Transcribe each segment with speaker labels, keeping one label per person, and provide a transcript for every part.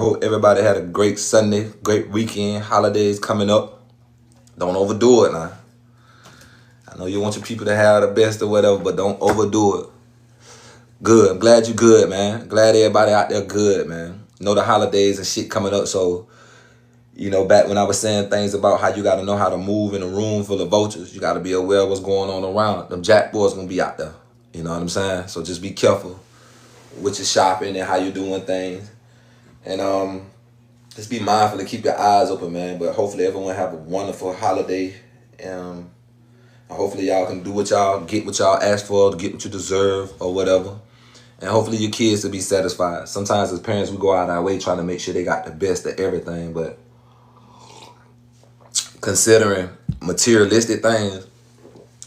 Speaker 1: Hope everybody had a great Sunday, great weekend, holidays coming up. Don't overdo it now. I know you want your people to have the best or whatever, but don't overdo it. Good. I'm glad you good, man. Glad everybody out there good, man. Know the holidays and shit coming up, so back when I was saying things about how you gotta know how to move in a room full of vultures, you gotta be aware of what's going on around. Them jack boys gonna be out there. You know what I'm saying? So just be careful with your shopping and how you doing things. And just be mindful and keep your eyes open, man. But hopefully everyone have a wonderful holiday. Um, and hopefully y'all can do get what y'all asked for, get what you deserve or whatever. And hopefully your kids will be satisfied. Sometimes as parents, we go out our way trying to make sure they got the best of everything. But considering materialistic things,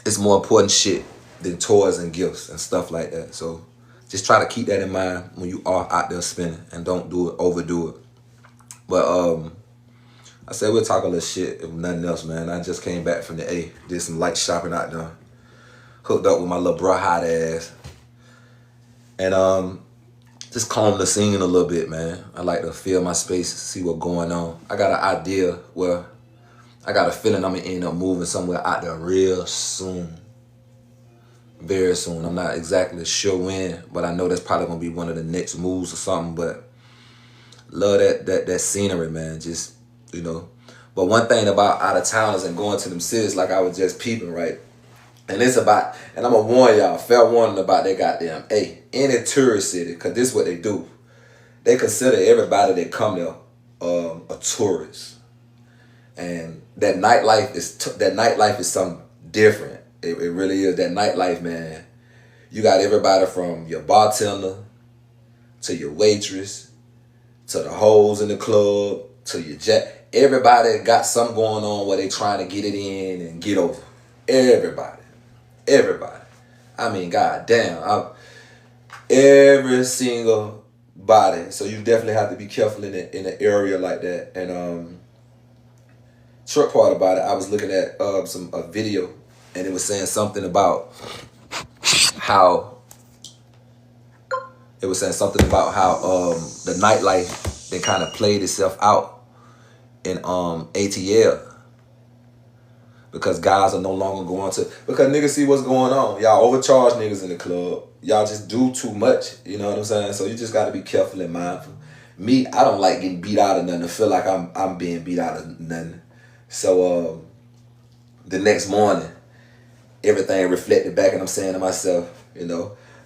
Speaker 1: it's more important shit than toys and gifts and stuff like that. So just try to keep that in mind when you are out there spending and don't overdo it. But I said we'll talk a little shit if nothing else, man. I just came back from the A, did some light shopping out there, hooked up with my little bro hot ass, and just calm the scene a little bit, man. I like to feel my space, see what's going on. I got an idea where I got a feeling I'm gonna end up moving somewhere out there real soon. Very soon. I'm not exactly sure when, but I know that's probably gonna be one of the next moves or something. But love that scenery, man. Just But one thing about out of towners and going to them cities, like I was just peeping, right? And it's about, and I'm gonna warn y'all, fair warning about that goddamn any tourist city, cause this is what they do. They consider everybody that come there a tourist, and that nightlife is something different. It really is. That nightlife, man. You got everybody from your bartender to your waitress to the hoes in the club to your jack. Everybody got something going on where they trying to get it in and get over. Everybody. I mean, goddamn. Every single body. So you definitely have to be careful in an area like that. And short part about it, I was looking at a video, and it was saying something about how the nightlife that kind of played itself out in ATL, because guys are no longer because niggas see what's going on. Y'all overcharge niggas in the club. Y'all just do too much. You know what I'm saying? So you just got to be careful and mindful. Me, I don't like getting beat out of nothing. I feel like I'm being beat out of nothing. So the next morning, everything reflected back, and I'm saying to myself,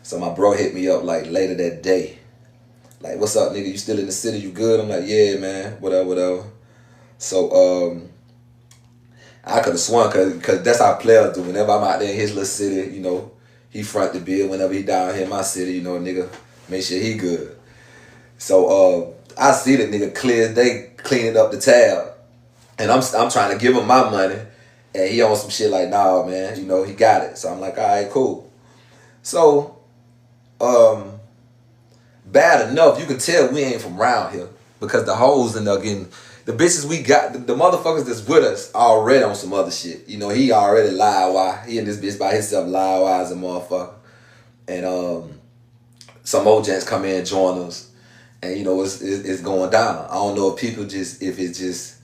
Speaker 1: So my bro hit me up like later that day. Like, what's up, nigga? You still in the city? You good? I'm like, yeah, man. Whatever. So I could have sworn, cause that's how players do. Whenever I'm out there in his little city, he front the bill. Whenever he down here in my city, nigga, make sure he good. So I see the nigga clear as day cleaning up the tab, and I'm trying to give him my money, and he on some shit like, nah, man, he got it. So I'm like, all right, cool. So bad enough, you can tell we ain't from around here, because the hoes and the bitches we got, the motherfuckers that's with us already on some other shit. He already lied why. He and this bitch by himself lied why as a motherfucker. And some old gents come in and join us. And it's going down. I don't know if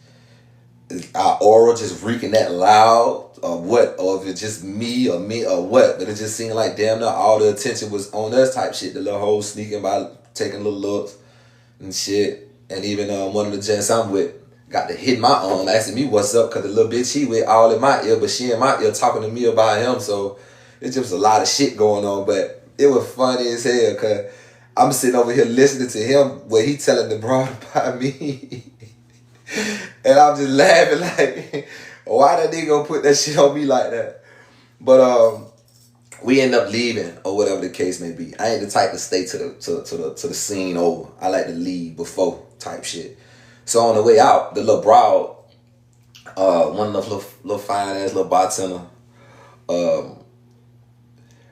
Speaker 1: our aura just reeking that loud or what, or if it's just me or what. But it just seemed like damn near all the attention was on us type shit. The little hoes sneaking by, taking little looks and shit. And even one of the gents I'm with got to hit my arm, asking me what's up, because the little bitch he with all in my ear, but she in my ear talking to me about him. So it's just a lot of shit going on. But it was funny as hell, because I'm sitting over here listening to him where he telling the broad about me. And I'm just laughing like, why that nigga gonna put that shit on me like that? But we end up leaving or whatever the case may be. I ain't the type to stay to the scene over. I like to leave before type shit. So on the way out, the little broad, one of the little fine ass little bartender,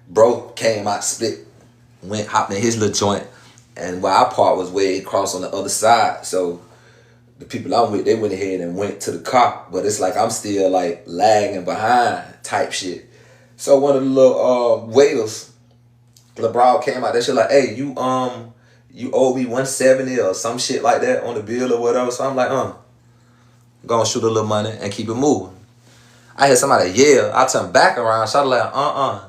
Speaker 1: bro came out, hopped in his little joint, and where our part was way across on the other side. So the people I'm with, they went ahead and went to the car, but it's like I'm still like lagging behind type shit. So one of the little waiters, LeBron came out. That shit like, hey, you owe me 170 or some shit like that on the bill or whatever. So I'm like, gonna shoot a little money and keep it moving. I hear somebody yell. I turn back around. Shawty like,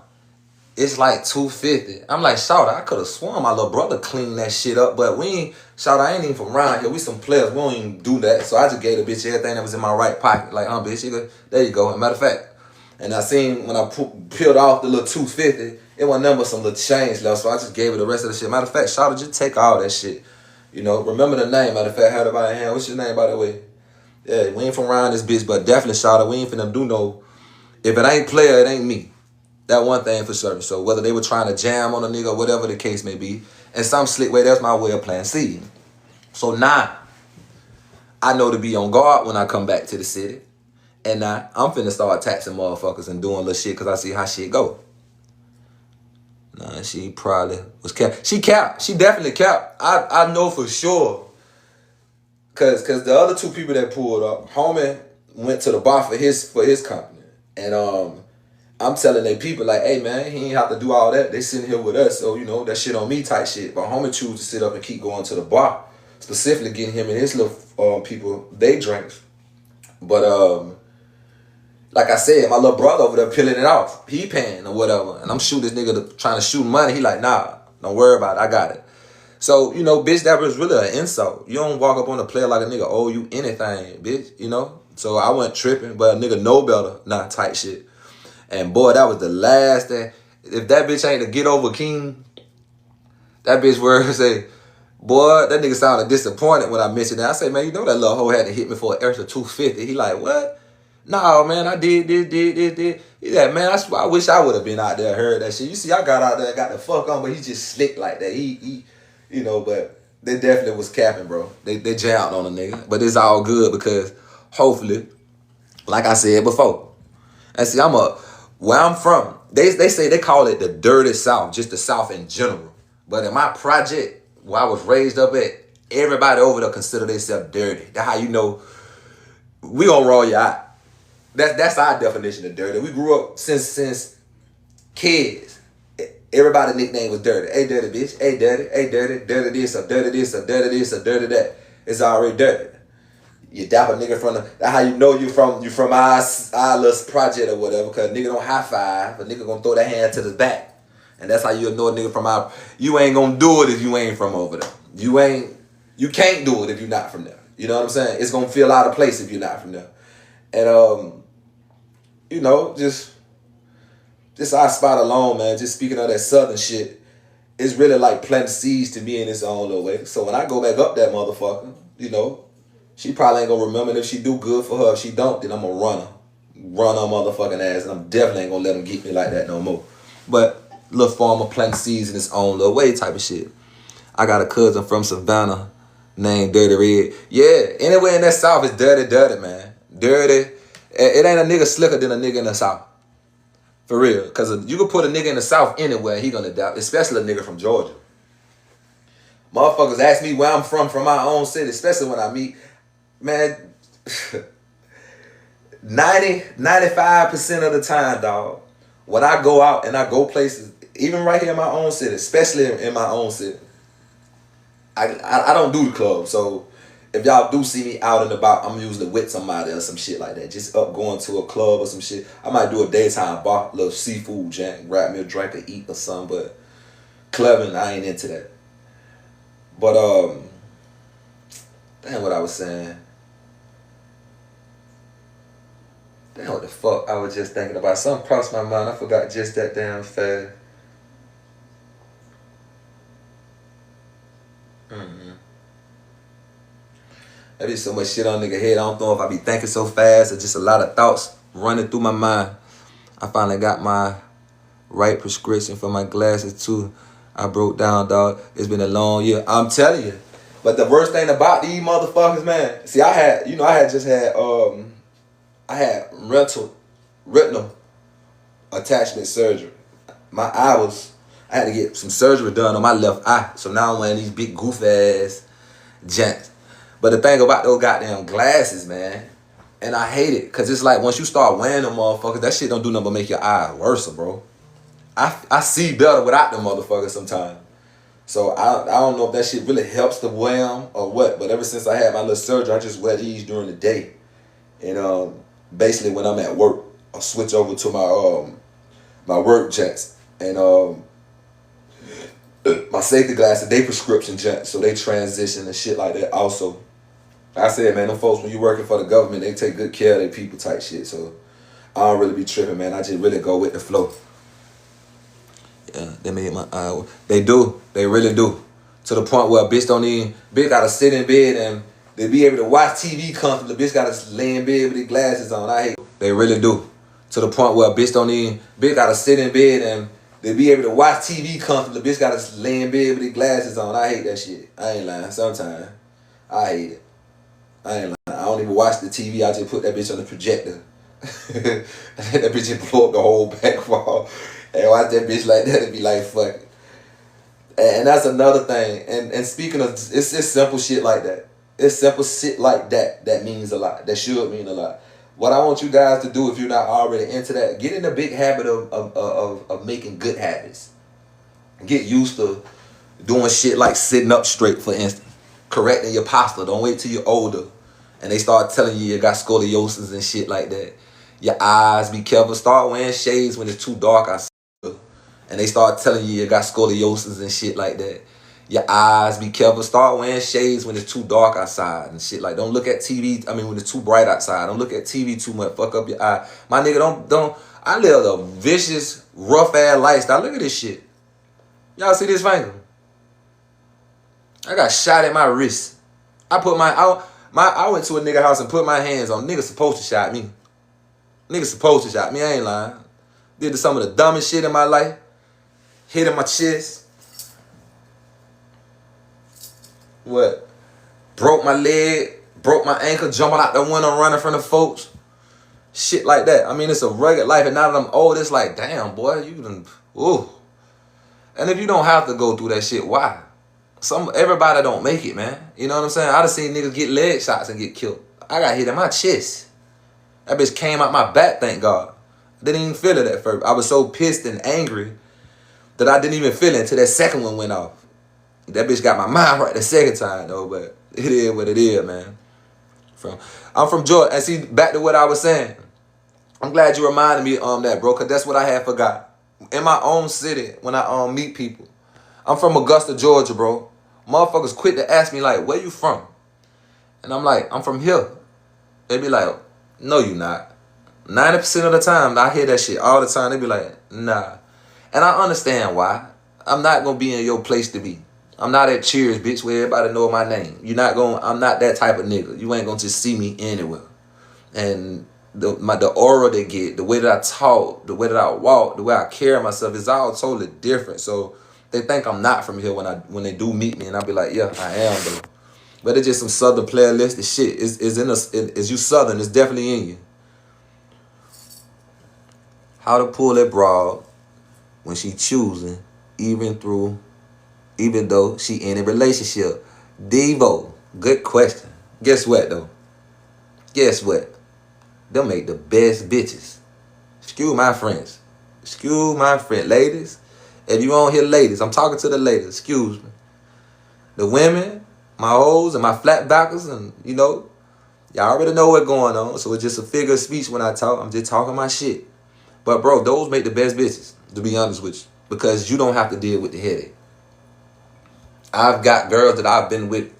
Speaker 1: it's like 250. I'm like, Shawty, I could have sworn my little brother cleaned that shit up, but we ain't, Shawty, I ain't even from around here. We some players. We don't even do that. So I just gave the bitch everything that was in my right pocket. Like, bitch, there you go. And matter of fact, and I seen when I peeled off the little 250, it wasn't nothing but some little change left. So I just gave her the rest of the shit. Matter of fact, Shawty, just take all that shit. You know, remember the name. Matter of fact, had it by the hand. What's your name, by the way? Yeah, we ain't from around this bitch, but definitely, Shawty, we ain't finna do no. If it ain't player, it ain't me. That one thing for certain. So whether they were trying to jam on a nigga or whatever the case may be, in some slick way, that's my way of playing C. So now, I know to be on guard when I come back to the city. And now, I'm finna start taxing motherfuckers and doing little shit because I see how shit go. Nah, she probably was capped. She capped. She definitely capped. I know for sure. Cause the other two people that pulled up, homie went to the bar for his company. And I'm telling they people like, hey man, he ain't have to do all that. They sitting here with us, so you know, that shit on me type shit. But homie choose to sit up and keep going to the bar. Specifically getting him and his little people, they drinks. But like I said, my little brother over there peeling it off. He paying or whatever. And I'm shooting this nigga trying to shoot money. He like, nah, don't worry about it. I got it. So, you know, bitch, that was really an insult. You don't walk up on a player like a nigga owe you anything, bitch, you know? So I wasn't tripping, but a nigga know better, not type shit. And boy, that was the last thing. If that bitch ain't a get over king, that bitch word say, boy, that nigga sounded disappointed when I mentioned that. I say, man, you know that little hoe had to hit me for an extra 250. He like, what? No, man, I did. He like, man, I wish I would have been out there, heard that shit. You see, I got out there and got the fuck on, but he just slick like that. He you know, but they definitely was capping, bro. They jammed on a nigga. But it's all good because hopefully, like I said before, and see, where I'm from, they say they call it the dirty South, just the South in general. But in my project, where I was raised up at, everybody over there consider themselves dirty. That's how you know we gonna roll you out. That's our definition of dirty. We grew up since kids. Everybody's nickname was dirty. Hey, dirty bitch. Hey, dirty. Hey, dirty. Dirty this or dirty this or dirty this or dirty that. It's already dirty. You dap a nigga from that's how you know you from our little project or whatever, because nigga don't high five, a nigga gonna throw that hand to the back. And that's how you know a nigga from our, you ain't gonna do it if you ain't from over there. You can't do it if you're not from there. You know what I'm saying? It's gonna feel out of place if you're not from there. And you know, just our spot alone, man. Just speaking of that southern shit, it's really like planting seeds to me in its own little way. So when I go back up that motherfucker, you know, she probably ain't gonna remember. And if she do, good for her. If she don't, then I'm gonna run her motherfucking ass, and I'm definitely ain't gonna let them get me like that no more. But little farmer planting seeds in its own little way type of shit. I got a cousin from Savannah named Dirty Red. Yeah, anywhere in that South is dirty, man. Dirty. It ain't a nigga slicker than a nigga in the South. For real. Because you can put a nigga in the South anywhere, he gonna doubt, especially a nigga from Georgia. Motherfuckers ask me where I'm from my own city, especially when I meet, man, 95% of the time, dog, when I go out and I go places, even right here in my own city, especially in my own city, I don't do the club. So if y'all do see me out and about, I'm usually with somebody or some shit like that. Just up going to a club or some shit. I might do a daytime bar, little seafood jank, grab me a drink or eat or something, but clubbing, I ain't into that. But damn, what I was saying. Damn, what the fuck I was just thinking about. Something crossed my mind. I forgot just that damn fast. There be so much shit on nigga head. I don't know if I be thinking so fast or just a lot of thoughts running through my mind. I finally got my right prescription for my glasses too. I broke down, dog. It's been a long year. I'm telling you. But the worst thing about these motherfuckers, man. See, I had retinal attachment surgery. I had to get some surgery done on my left eye. So now I'm wearing these big goof ass janks. But the thing about those goddamn glasses, man, and I hate it, because it's like once you start wearing them motherfuckers, that shit don't do nothing but make your eyes worse, bro. I see better without them motherfuckers sometimes. So I don't know if that shit really helps the wham or what, but ever since I had my little surgery, I just wear these during the day. And basically when I'm at work, I'll switch over to my work jets. And my safety glasses, they prescription jets, so they transition and shit like that also. I said, man, them folks, when you working for the government, they take good care of their people type shit. So I don't really be tripping, man. I just really go with the flow. Yeah, they made my they do. They really do. To the point where a bitch don't even, bitch gotta sit in bed and they be able to watch TV comfortably. The bitch gotta lay in bed with their glasses on. I hate it. They really do. To the point where a bitch don't even, bitch gotta sit in bed and they be able to watch TV comfortably. The bitch gotta lay in bed with their glasses on. I hate that shit. I ain't lying. Sometimes I hate it. I ain't lying. I don't even watch the TV. I just put that bitch on the projector. And that bitch just blow up the whole back wall. And watch that bitch like that and be like, fuck it. And that's another thing. And speaking of, it's simple shit like that. It's simple shit like that that means a lot. That should mean a lot. What I want you guys to do, if you're not already into that, get in the big habit of making good habits. Get used to doing shit like sitting up straight, for instance. Correcting your posture. Don't wait till you're older and they start telling you got scoliosis and shit like that. Your eyes, be careful. Start wearing shades when it's too dark outside. And they start telling you got scoliosis and shit like that. Your eyes, be careful. Start wearing shades when it's too dark outside and shit like. Don't look at TV. I mean, when it's too bright outside. Don't look at TV too much. Fuck up your eye. My nigga, don't. I live a vicious, rough ass lifestyle. Look at this shit. Y'all see this finger? I got shot at my wrist. I went to a nigga house and put my hands on. Nigga supposed to shot me. Nigga supposed to shot me. I ain't lying. Did some of the dumbest shit in my life. Hit in my chest. What? Broke my leg. Broke my ankle. Jumping out the window, running from the folks. Shit like that. I mean, it's a rugged life. And now that I'm old, it's like, damn, boy, you done, ooh. And if you don't have to go through that shit, why? Everybody don't make it, man. You know what I'm saying? I done seen niggas get leg shots and get killed. I got hit in my chest. That bitch came out my back, thank God. I didn't even feel it at first. I was so pissed and angry that I didn't even feel it until that second one went off. That bitch got my mind right the second time, though, but it is what it is, man. I'm from Georgia. And see, back to what I was saying. I'm glad you reminded me that, bro, because that's what I had forgot. In my own city, when I meet people, I'm from Augusta, Georgia, bro. Motherfuckers quit to ask me, like, where you from? And I'm like, I'm from here. They be like, no, you not. 90% of the time, I hear that shit all the time. They be like, nah. And I understand why. I'm not going to be in your place to be. I'm not at Cheers, bitch, where everybody know my name. I'm not that type of nigga. You ain't going to just see me anywhere. And the aura they get, the way that I talk, the way that I walk, the way I carry myself is all totally different. So they think I'm not from here when they do meet me, and I be like, yeah, I am though. But it's just some Southern playalistic shit. Is in us. Is you Southern? It's definitely in you. How to pull it broad when she choosing, even though she in a relationship. Devo, good question. Guess what though? Guess what? They'll make the best bitches. Excuse my friends. Excuse my friend, ladies. If you on here, ladies, I'm talking to the ladies. Excuse me. The women, my hoes and my flatbackers, and y'all already know what's going on. So it's just a figure of speech when I talk. I'm just talking my shit. But bro, those make the best bitches, to be honest with you, because you don't have to deal with the headache. I've got girls that I've been with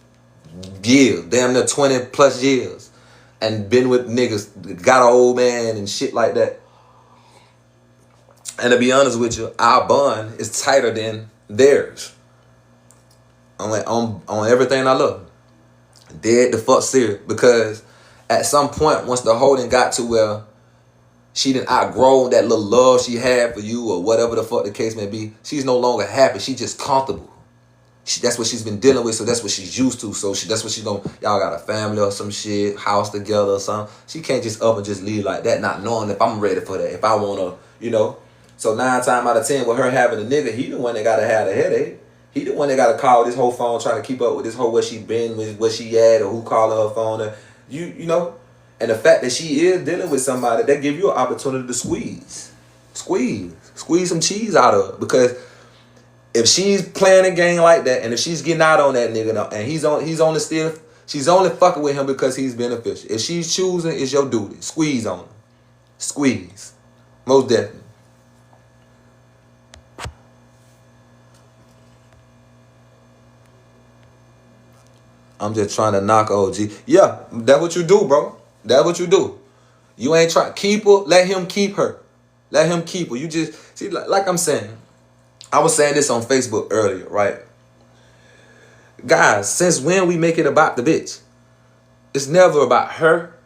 Speaker 1: years, damn near 20 plus years, and been with niggas that got an old man and shit like that. And to be honest with you, our bond is tighter than theirs. On everything I love. Dead the fuck serious. Because at some point, once the holding got to where she done outgrown that little love she had for you or whatever the fuck the case may be, she's no longer happy. She's just comfortable. That's what she's been dealing with, so that's what she's used to. So that's what she's gonna, y'all got a family or some shit, house together or something. She can't just up and just leave like that, not knowing if I'm ready for that, if I wanna, So 9 times out of 10 with her having a nigga, he the one that gotta have the headache. He the one that gotta call this whole phone trying to keep up with this whole where she been, where she at, or who calling her phone. And the fact that she is dealing with somebody, that give you an opportunity to squeeze some cheese out of her. Because If she's playing a game like that, and if she's getting out on that nigga, and he's on the still, she's only fucking with him because he's beneficial. If she's choosing, it's your duty. Squeeze on him. Squeeze. Most definitely. I'm just trying to knock OG. Yeah, that's what you do, bro. That's what you do. You ain't trying keep her. Let him keep her. Let him keep her. You just see, like I'm saying. I was saying this on Facebook earlier, right? Guys, since when we make it about the bitch? It's never about her.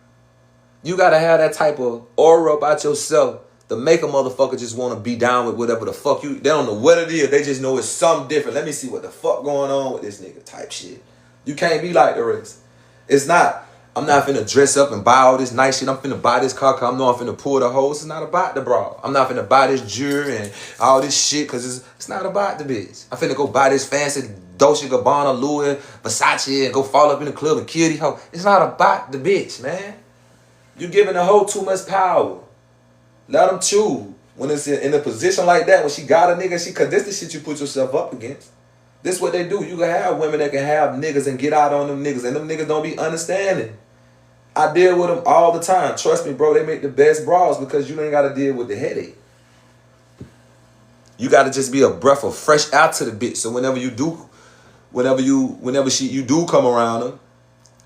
Speaker 1: You gotta have that type of aura about yourself to make a motherfucker just want to be down with whatever the fuck you. They don't know what it is. They just know it's something different. Let me see what the fuck going on with this nigga type shit. You can't be like the rest. It's not. I'm not finna dress up and buy all this nice shit. I'm finna buy this car because I know I'm finna pull the hose. It's not about the bra. I'm not finna buy this jewelry and all this shit because it's not about the bitch. I'm finna go buy this fancy Dolce & Gabbana, Louis, Versace and go fall up in the club and kill these hoes. It's not about the bitch, man. You giving the hoe too much power. Let them choose. When it's in a position like that, when she got a nigga, cause this the shit you put yourself up against. This what they do. You can have women that can have niggas and get out on them niggas, and them niggas don't be understanding. I deal with them all the time. Trust me, bro, they make the best bras because you ain't got to deal with the headache. You got to just be a breath of fresh air to the bitch. So whenever you do come around her,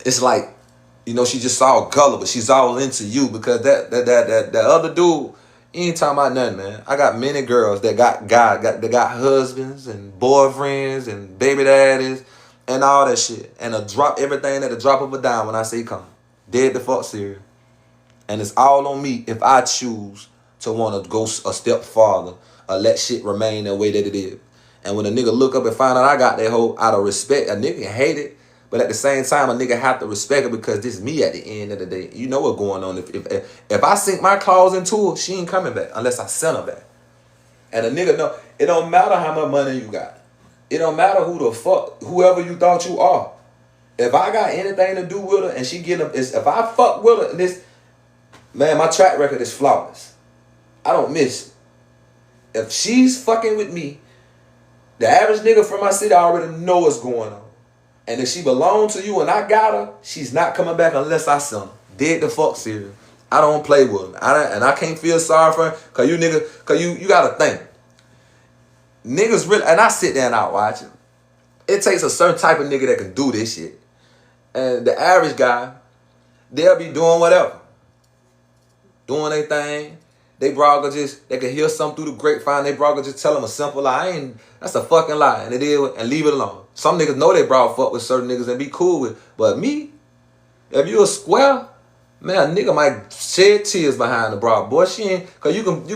Speaker 1: it's like, you know, she just all gullible. She's all into you because that other dude, he ain't talking about nothing, man. I got many girls that got husbands and boyfriends and baby daddies and all that shit. And drop everything at the drop of a dime when I say come. Dead the fuck serious. And it's all on me if I choose to want to go a step farther or let shit remain the way that it is. And when a nigga look up and find out I got that hoe out of respect, a nigga hate it, but at the same time, a nigga have to respect it because this is me at the end of the day. You know what's going on. If I sink my claws into her, she ain't coming back unless I send her back. And a nigga know, it don't matter how much money you got. It don't matter whoever you thought you are. If I got anything to do with her and she get if I fuck with her, this man, my track record is flawless. I don't miss it. If she's fucking with me, the average nigga from my city already know what's going on. And if she belongs to you and I got her, she's not coming back unless I send her. Dead the fuck serious. I don't play with her. And I can't feel sorry for her because you gotta think. Niggas really, and I sit there and I watch it. It takes a certain type of nigga that can do this shit. And the average guy, they'll be doing whatever. Doing their thing. They brother they can hear something through the grapevine. They brother just tell them a simple lie. That's a fucking lie. And leave it alone. Some niggas know they brought fuck with certain niggas and be cool with. But me, if you a square, man, a nigga might shed tears behind the broad. Boy, she ain't, cause you can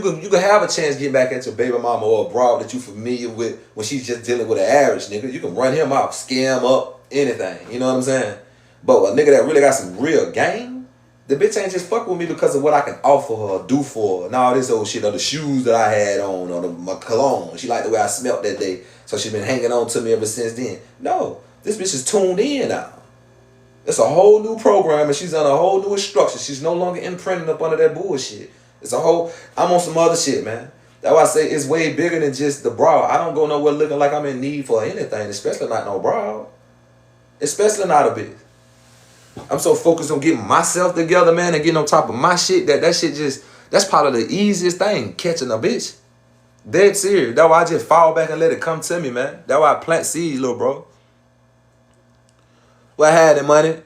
Speaker 1: have a chance getting back at your baby mama or a broad that you familiar with when she's just dealing with an average nigga. You can run him off, scare him up, anything. You know what I'm saying? But a nigga that really got some real game, the bitch ain't just fuck with me because of what I can offer her or do for her and all this old shit, or the shoes that I had on, or my cologne. She liked the way I smelled that day, so she been hanging on to me ever since then. No, this bitch is tuned in now. It's a whole new program and she's on a whole new instruction. She's no longer imprinted up under that bullshit. I'm on some other shit, man. That's why I say it's way bigger than just the bra. I don't go nowhere looking like I'm in need for anything, especially not no bra. Especially not a bitch. I'm so focused on getting myself together, man, and getting on top of my shit that shit that's part of the easiest thing, catching a bitch. Dead serious. That's why I just fall back and let it come to me, man. That's why I plant seeds, little bro. Well, I had the money.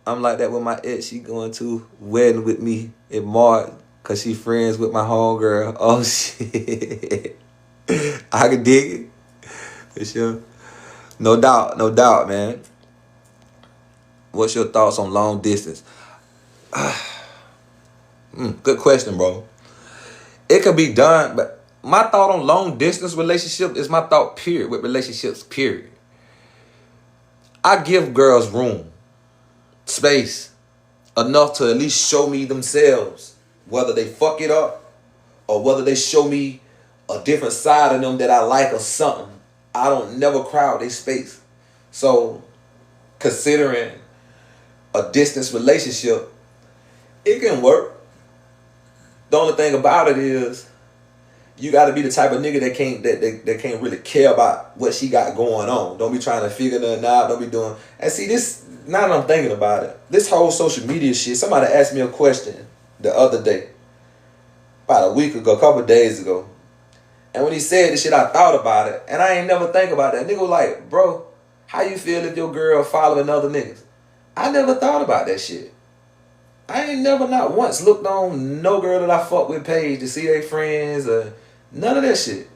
Speaker 1: I'm like that with my ex. She going to wedding with me in March because she friends with my homegirl. Oh, shit. I can dig it. For sure. No doubt, man. What's your thoughts on long distance? Good question, bro. It could be done, but my thought on long distance relationship is my thought, period, with relationships, period. I give girls room, space, enough to at least show me themselves, whether they fuck it up or whether they show me a different side of them that I like or something. I don't never crowd their space. So, considering a distance relationship, it can work. The only thing about it is You got to be the type of nigga that can't really care about what she got going on. Don't be trying to figure nothing out. Don't be doing. And see this. Now that I'm thinking about it, this whole social media shit. Somebody asked me a question the other day, about a week ago, a couple of days ago, and when he said this shit, I thought about it, and I ain't never think about that. Nigga was like, bro, how you feel if your girl following other niggas? I never thought about that shit. I ain't never not once looked on no girl that I fuck with page to see their friends or none of that shit.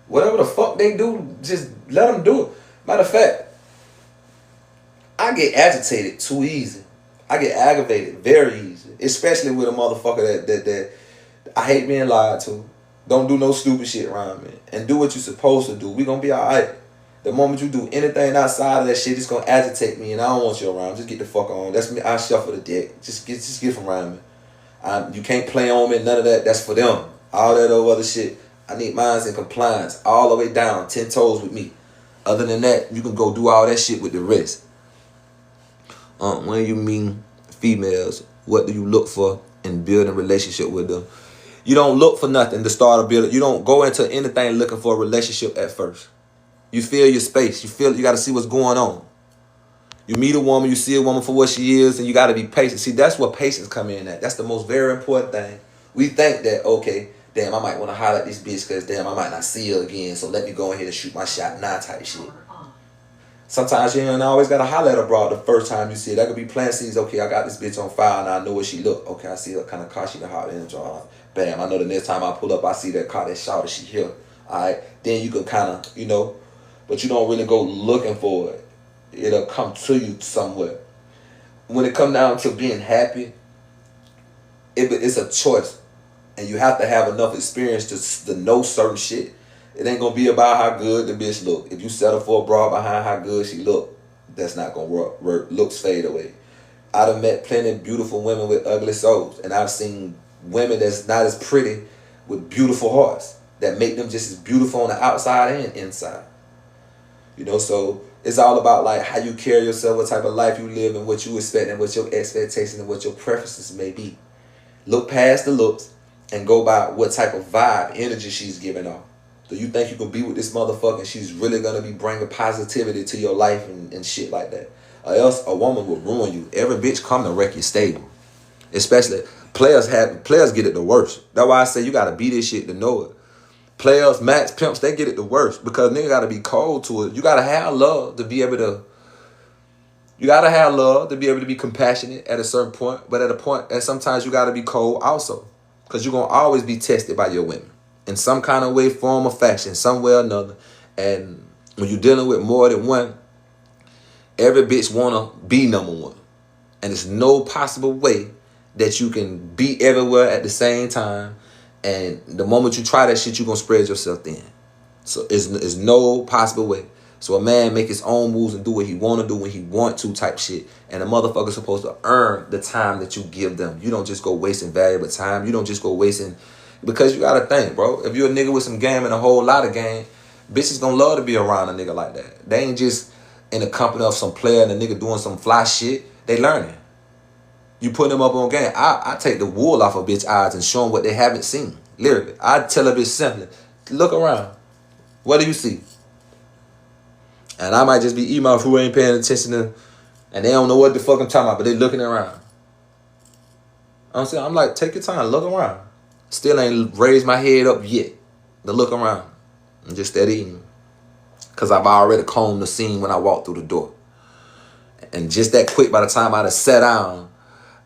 Speaker 1: Whatever the fuck they do, just let them do it. Matter of fact, I get agitated too easy. I get aggravated very easy. Especially with a motherfucker that I hate being lied to. Don't do no stupid shit around me. And do what you're supposed to do. We gonna be alright. The moment you do anything outside of that shit, it's gonna agitate me and I don't want you around. Just get the fuck on. That's me. I shuffle the deck. Just get from around me. You can't play on me, none of that. That's for them. All that other shit. I need minds in compliance. All the way down. 10 toes with me. Other than that, you can go do all that shit with the rest. When you meet females, what do you look for in building a relationship with them? You don't look for nothing to start a build. You don't go into anything looking for a relationship at first. You feel your space. You got to see what's going on. You meet a woman, you see a woman for what she is, and you got to be patient. See, that's where patience come in at. That's the most very important thing. We think that, okay, damn, I might want to holler at this bitch because, damn, I might not see her again, so let me go ahead and shoot my shot now type shit. Sometimes you ain't always got to holler at a broad the first time you see it. That could be plant seeds. Okay, I got this bitch on fire and I know where she look. Okay, I see her kind of car. She can holler in the bam, I know the next time I pull up, I see that car, that shot, she here. Alright, then you can kind of, but you don't really go looking for it. It'll come to you somewhere. When it come down to being happy, it's a choice. And you have to have enough experience to know certain shit. It ain't gonna be about how good the bitch look. If you settle for a broad behind how good she look, that's not gonna work. Looks fade away. I done met plenty of beautiful women with ugly souls, and I've seen women that's not as pretty with beautiful hearts that make them just as beautiful on the outside and inside. So it's all about like how you carry yourself, what type of life you live, and what you expect, and what your expectations and what your preferences may be. Look past the looks and go by what type of vibe, energy she's giving off. Do you think you can be with this motherfucker and she's really going to be bringing positivity to your life and shit like that? Or else a woman will ruin you. Every bitch come to wreck your stable. Especially players get it the worst. That's why I say you got to be this shit to know it. Players, max, pimps, they get it the worst because nigga got to be cold to it. You got to have love to be able to. You got to have love to be able to be compassionate at a certain point. But at a point, and sometimes you got to be cold also. Because you're going to always be tested by your women. In some kind of way, form, or fashion, some way or another. And when you're dealing with more than one, every bitch want to be number one. And there's no possible way that you can be everywhere at the same time. And the moment you try that shit, you're going to spread yourself thin. So it's no possible way. So a man make his own moves and do what he want to do when he want to type shit. And a motherfucker's supposed to earn the time that you give them. You don't just go wasting valuable time. You don't just go wasting... Because you gotta think, bro. If you're a nigga with some game and a whole lot of game, bitches gonna love to be around a nigga like that. They ain't just in the company of some player and a nigga doing some fly shit. They learning. You put them up on game. I take the wool off a bitch eyes and show them what they haven't seen. Literally. I tell a bitch simply, look around. What do you see? And I might just be email who ain't paying attention to, and they don't know what the fuck I'm talking about, but they looking around. I'm like, take your time, look around. Still ain't raised my head up yet to look around. I'm just that eating. Because I've already combed the scene when I walked through the door. And just that quick, by the time I done sat down,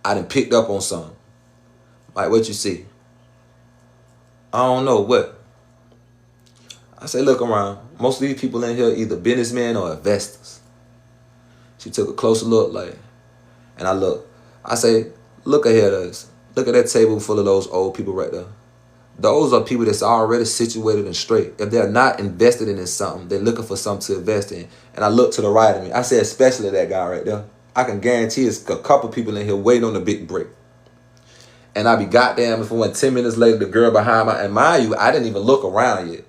Speaker 1: I done picked up on something. Like, what you see? I don't know, what? I say, look around. Most of these people in here either businessmen or investors. She took a closer look, and I look. I say, look ahead of us. Look at that table full of those old people right there. Those are people that's already situated and straight. If they're not invested in something, they're looking for something to invest in. And I look to the right of me. I say especially that guy right there. I can guarantee there's a couple people in here waiting on the big break. And I be goddamn if it went 10 minutes later, the girl behind me, and mind you, I didn't even look around yet.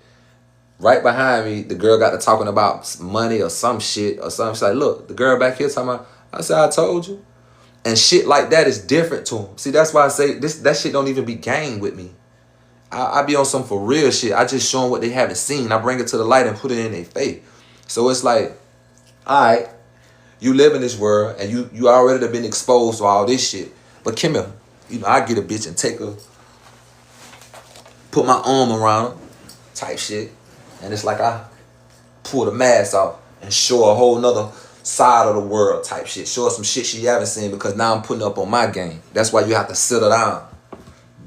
Speaker 1: Right behind me, the girl got to talking about money or some shit or something. She's like, look, the girl back here talking about, I said, I told you. And shit like that is different to him. See, that's why I say that shit don't even be game with me. I be on some for real shit. I just show them what they haven't seen. I bring it to the light and put it in their face. So it's like, all right, you live in this world and you already have been exposed to all this shit. But come here, I get a bitch and take her, put my arm around her, type shit, and it's like I pull the mask off and show a whole nother side of the world type shit. Show her some shit she haven't seen because now I'm putting up on my game. That's why you have to settle down.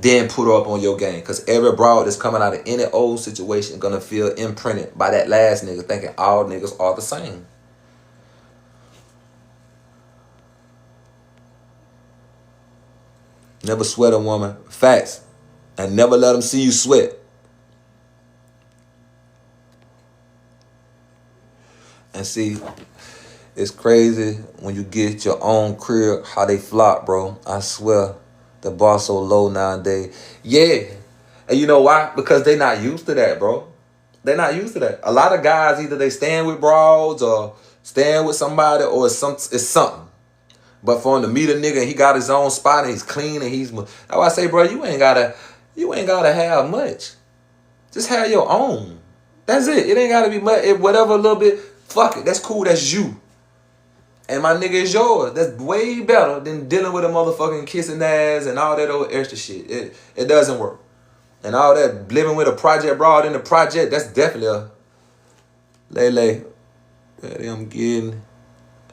Speaker 1: Then put her up on your game. Because every broad that's coming out of any old situation gonna feel imprinted by that last nigga thinking all niggas are the same. Never sweat a woman. Facts. And never let them see you sweat. And see, it's crazy when you get your own crib, how they flop, bro. I swear, the bar so low nowadays. Yeah. And you know why? Because they not used to that, bro. They not used to that. A lot of guys, either they stand with broads or stand with somebody or it's something. But for him to meet a nigga and he got his own spot and he's clean and that's why I say, bro, you ain't gotta have much. Just have your own. That's it. It ain't gotta be much. Whatever a little bit, fuck it. That's cool. That's you. And my nigga is yours. That's way better than dealing with a motherfucking kissing ass and all that old extra shit. It doesn't work. And all that living with a project broad in the project, that's definitely a Lele. I'm getting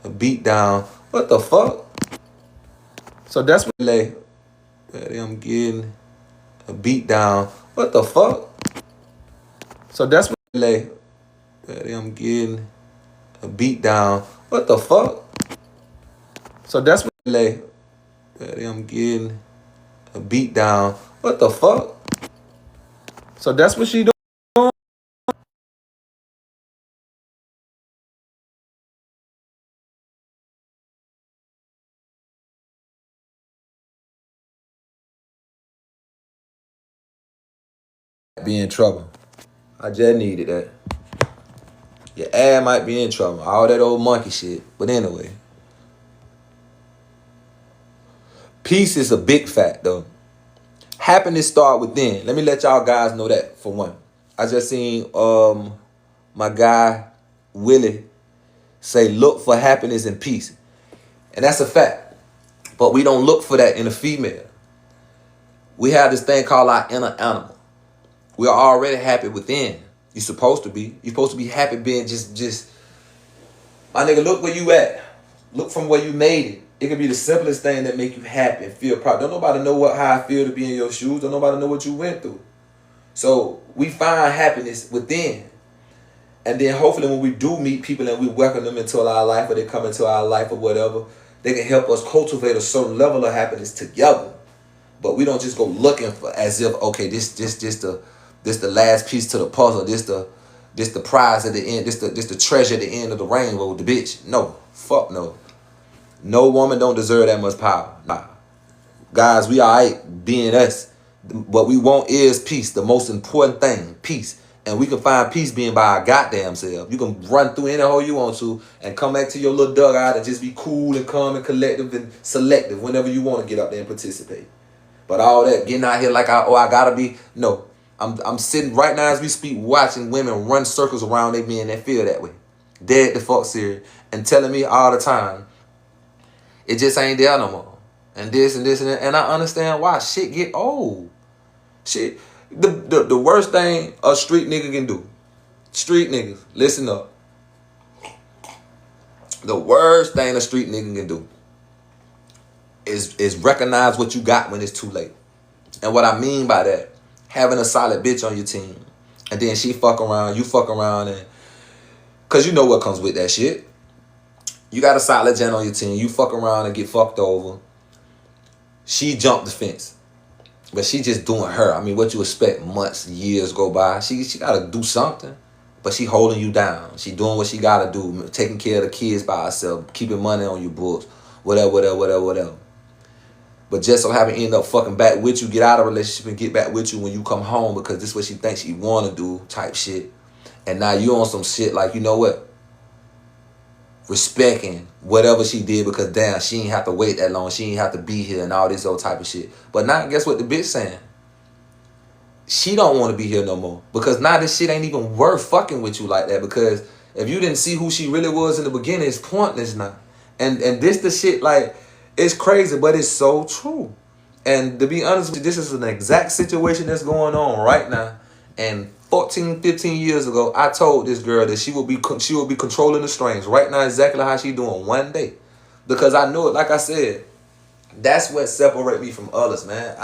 Speaker 1: a beat down. What the fuck? So that's what I'm getting a beat down. What the fuck? So that's what I'm getting a beat down. What the fuck? So that's what I'm getting a beat down. What the fuck? So that's what she doing. Be in trouble. I just needed that. Your ass might be in trouble. All that old monkey shit. But anyway. Peace is a big fact though. Happiness start within. Let me let y'all guys know that for one. I just seen my guy Willie say look for happiness and peace. And that's a fact. But we don't look for that in a female. We have this thing called our inner animal. We are already happy within. You're supposed to be. You're supposed to be happy being just my nigga, look where you at. Look from where you made it. It can be the simplest thing that make you happy and feel proud. Don't nobody know how I feel to be in your shoes. Don't nobody know what you went through. So we find happiness within. And then hopefully when we do meet people and we welcome them into our life or they come into our life or whatever, they can help us cultivate a certain level of happiness together. But we don't just go looking for as if, okay, this the last piece to the puzzle. This the prize at the end. This the treasure at the end of the rainbow. The bitch. No. Fuck no. No woman don't deserve that much power. Nah. Guys, we alright being us. What we want is peace. The most important thing. Peace. And we can find peace being by our goddamn self. You can run through any hole you want to and come back to your little dugout and just be cool and calm and collective and selective whenever you want to get up there and participate. But all that getting out here like I gotta be. No. I'm sitting right now as we speak watching women run circles around their men that feel that way. Dead the fuck serious. And telling me all the time, it just ain't there no more. And this and this and that. And I understand why. Shit get old. Shit. The worst thing a street nigga can do. Street niggas, listen up. The worst thing a street nigga can do is recognize what you got when it's too late. And what I mean by that, having a solid bitch on your team. And then she fuck around, you fuck around, and cause you know what comes with that shit. You got a solid gen on your team, you fuck around and get fucked over. She jumped the fence. But she just doing her. I mean, what you expect, months, years go by. She gotta do something. But she holding you down. She doing what she gotta do. Taking care of the kids by herself. Keeping money on your books. Whatever. But just so happen end up fucking back with you, get out of a relationship and get back with you when you come home because this is what she thinks she want to do type shit. And now you on some shit like, you know what? Respecting whatever she did because damn, she ain't have to wait that long. She ain't have to be here and all this old type of shit. But now guess what the bitch saying? she don't want to be here no more. Because now this shit ain't even worth fucking with you like that. Because if you didn't see who she really was in the beginning, it's pointless now. And this the shit, like, it's crazy, but it's so true. And to be honest with you, this is an exact situation that's going on right now. And 14, 15 years ago, I told this girl that she will be controlling the strings. Right now, exactly how she doing one day. Because I know it, like I said, that's what separate me from others, man.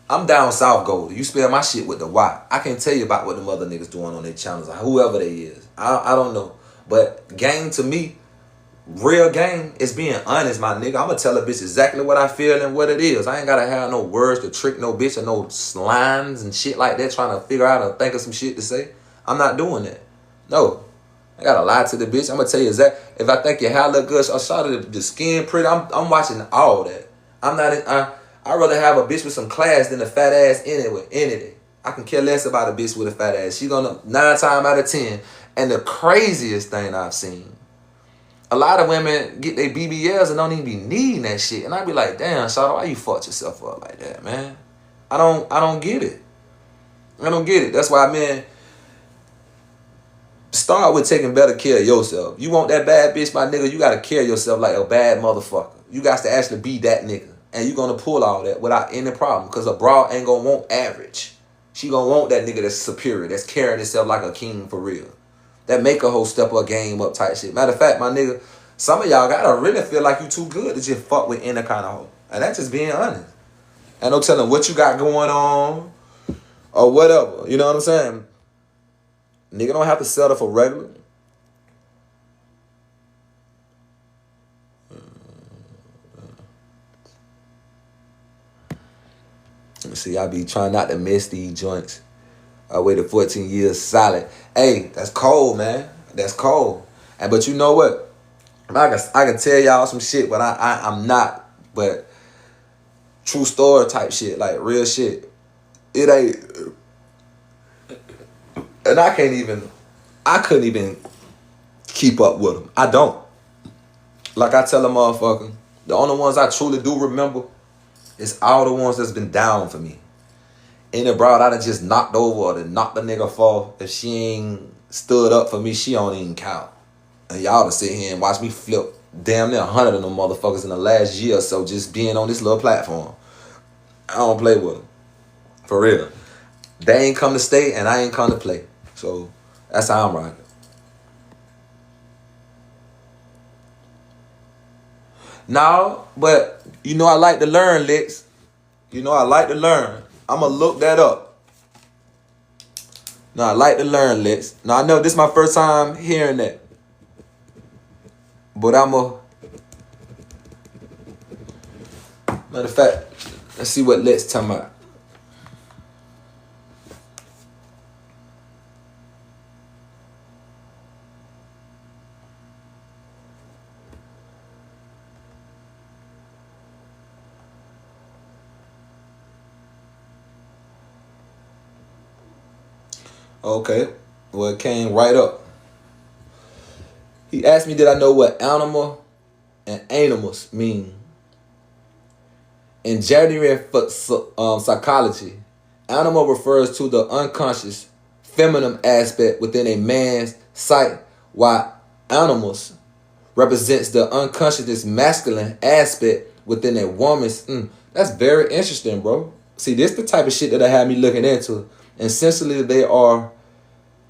Speaker 1: I'm down south gold. You spell my shit with the Y. I can't tell you about what them other niggas doing on their channels, or whoever they is. I don't know. But game to me, real game is being honest, my nigga. I'm gonna tell a bitch exactly what I feel and what it is. I ain't gotta have no words to trick no bitch or no lines and shit like that trying to figure out or think of some shit to say. I'm not doing that. No. I gotta lie to the bitch. I'm gonna tell you exactly. If I think your hair look good, I shot the skin pretty. I'm watching all that. I'd rather have a bitch with some class than a fat ass anyway. Any day. I can care less about a bitch with a fat ass. She gonna 9 times out of 10. And the craziest thing I've seen, a lot of women get their BBLs and don't even be needing that shit. And I be like, damn, Shawty, why you fucked yourself up like that, man? I don't get it. I don't get it. That's why, man, start with taking better care of yourself. You want that bad bitch, my nigga, you gotta carry yourself like a bad motherfucker. You got to actually be that nigga. And you gonna pull all that without any problem. Because a broad ain't gonna want average. She gonna want that nigga that's superior, that's carrying himself like a king for real. That make a whole step her game up type shit. Matter of fact, my nigga, some of y'all gotta really feel like you too good to just fuck with any kind of hoe. And that's just being honest. Ain't no telling what you got going on or whatever. You know what I'm saying? Nigga don't have to settle for regular. See, I be trying not to miss these joints. I waited 14 years solid. Hey, that's cold, man. That's cold. But you know what? I can tell y'all some shit, but I'm not. But true story type shit, like real shit. It ain't. And I couldn't even keep up with them. I don't. Like I tell a motherfucker, the only ones I truly do remember is all the ones that's been down for me. Any broad I done just knocked over or done knocked the nigga fall, if she ain't stood up for me, she don't even count. And y'all to sit here and watch me flip damn near 100 of them motherfuckers in the last year or so just being on this little platform. I don't play with them. For real. They ain't come to stay and I ain't come to play. So that's how I'm rocking. No, but you know I like to learn, Lex. You know I like to learn. I'ma look that up. No, I like to learn, Lex. Now I know this is my first time hearing that. But matter of fact, let's see what Lex talking about. Okay, well, it came right up. He asked me, did I know what animal and animals mean? In January psychology, animal refers to the unconscious feminine aspect within a man's psyche, while animals represents the unconscious masculine aspect within a woman's. That's very interesting, bro. See, this the type of shit that I had me looking into. And essentially, they are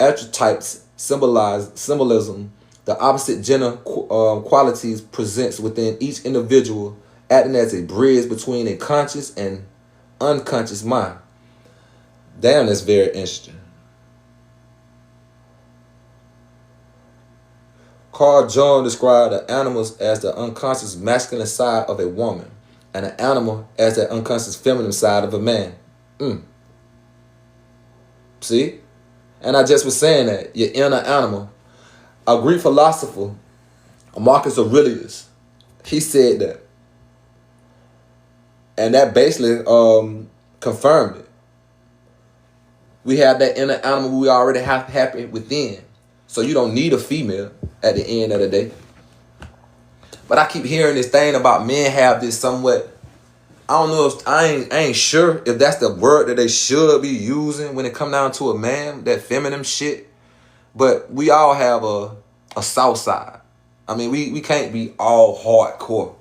Speaker 1: archetypes, symbolism, the opposite gender qualities presents within each individual, acting as a bridge between a conscious and unconscious mind. Damn, that's very interesting. Carl Jung described the animals as the unconscious masculine side of a woman and an animal as the unconscious feminine side of a man. See? And I just was saying that, your inner animal. A Greek philosopher, Marcus Aurelius, he said that. And that basically confirmed it. We have that inner animal we already have happy within. So you don't need a female at the end of the day. But I keep hearing this thing about men have this somewhat I don't know if I ain't sure if that's the word that they should be using when it come down to a man, that feminine shit. But we all have a south side. I mean, we can't be all hardcore.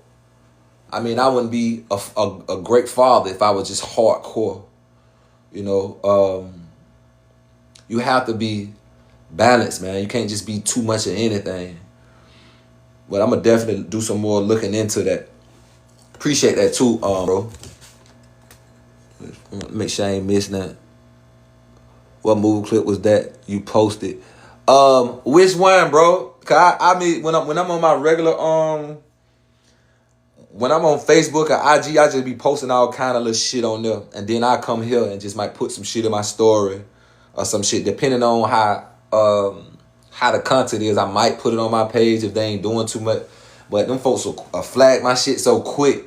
Speaker 1: I mean, I wouldn't be a great father if I was just hardcore. You know, you have to be balanced, man. You can't just be too much of anything. But I'm gonna definitely do some more looking into that. Appreciate that too, bro. Make sure I ain't missing that. What movie clip was that you posted? Which one, bro? Cause I mean, when I'm on my regular when I'm on Facebook or IG, I just be posting all kind of little shit on there, and then I come here and just might put some shit in my story or some shit, depending on how the content is. I might put it on my page if they ain't doing too much, but them folks will flag my shit so quick.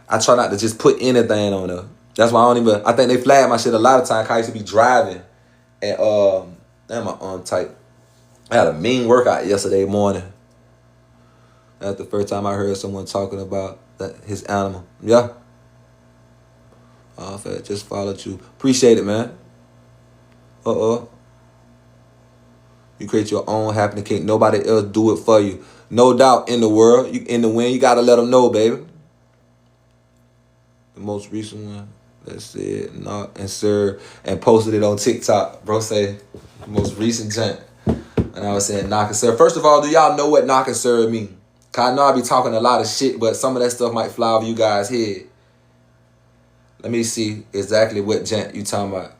Speaker 1: I try not to just put anything on there. That's why I think they flag my shit a lot of times. I used to be driving and damn, my arm tight. I had a mean workout yesterday morning. That's the first time I heard someone talking about his animal. Yeah. Oh, I just followed you. Appreciate it, man. You create your own happiness. Can't nobody else do it for you. No doubt in the world. In the wind, you gotta let them know, baby. The most recent one that said knock and serve and posted it on TikTok. Bro say the most recent gent. And I was saying knock and serve. First of all, do y'all know what knock and serve mean? Cause I know I be talking a lot of shit, but some of that stuff might fly over you guys' head. Let me see exactly what gent you talking about.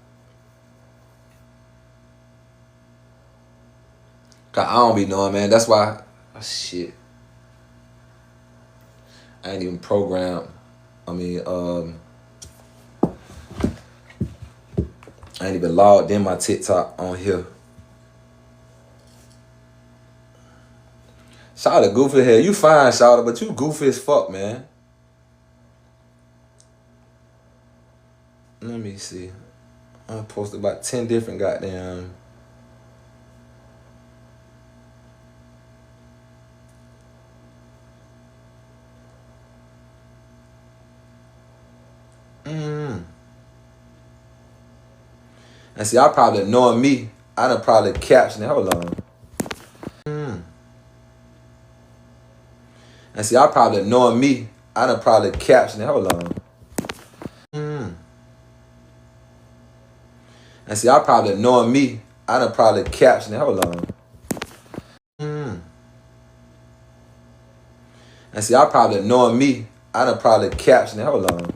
Speaker 1: Cause I don't be knowing, man. That's why, shit. I ain't even programmed. I mean, I ain't even logged in my TikTok on here. Shout out goofy hair. You fine, shout out, but you goofy as fuck, man. Let me see. I posted about 10 different goddamn. And see, I probably knowing me, I done probably captioned it. Hold on. And see, I probably knowing me, I done probably captioned it. Hold on. And see, I probably knowing me, I done probably captioned it. Hold on. And see, I probably knowing me, I done probably captioned it. Hold on.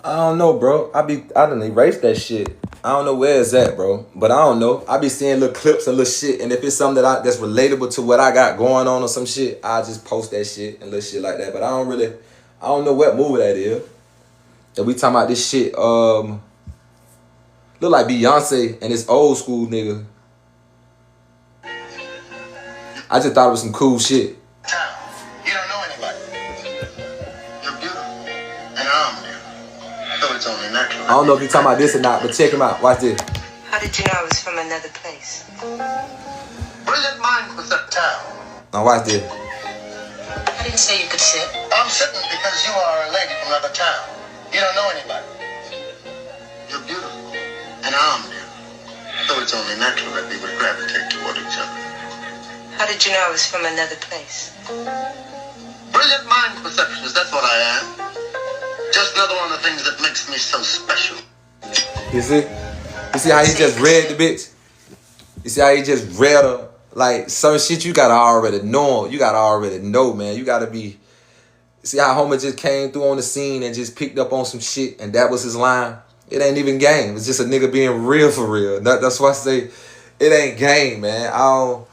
Speaker 1: I don't know, bro. I done erased that shit. I don't know where it's at, bro. But I don't know. I be seeing little clips and little shit, and if it's something that's relatable to what I got going on or some shit, I just post that shit and little shit like that. But I don't know what movie that is. That we talking about this shit. Look like Beyonce and this old school nigga. I just thought it was some cool shit.
Speaker 2: You don't know anybody. You're beautiful, and I'm beautiful. So it's only natural.
Speaker 1: I don't know if you're talking about this or not, but check him out. Watch this.
Speaker 3: How did you know I was from another place?
Speaker 2: Brilliant mind with that town.
Speaker 1: Now watch this.
Speaker 3: I didn't say you could sit.
Speaker 2: I'm sitting because you are a lady from another town. You don't know anybody. You're beautiful, and I'm beautiful. So it's only natural that we would gravitate toward each other.
Speaker 3: How did you know I was from another place?
Speaker 2: Brilliant mind perceptions, that's what I am. Just another one of the things that makes me so special.
Speaker 1: You see? You see how he just read the bitch? You see how he just read her? Like, some shit you gotta already know. You gotta already know, man. You gotta be... See how Homer just came through on the scene and just picked up on some shit and that was his line? It ain't even game. It's just a nigga being real for real. That's why I say it ain't game, man.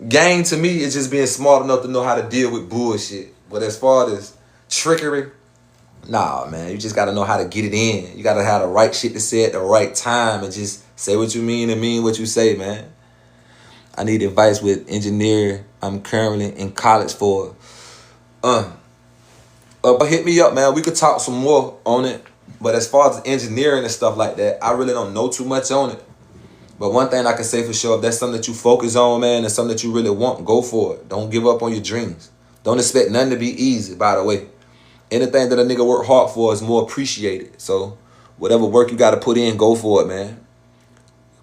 Speaker 1: Game to me is just being smart enough to know how to deal with bullshit. But as far as trickery, Nah, man, you just gotta know how to get it in. You gotta have the right shit to say at the right time and just say what you mean and mean what you say, man. I need advice with engineering. I'm currently in college for. But hit me up, man. We could talk some more on it. But as far as engineering and stuff like that, I really don't know too much on it. But one thing I can say for sure, if that's something that you focus on, man, and something that you really want, go for it. Don't give up on your dreams. Don't expect nothing to be easy, by the way. Anything that a nigga work hard for is more appreciated. So whatever work you got to put in, go for it, man.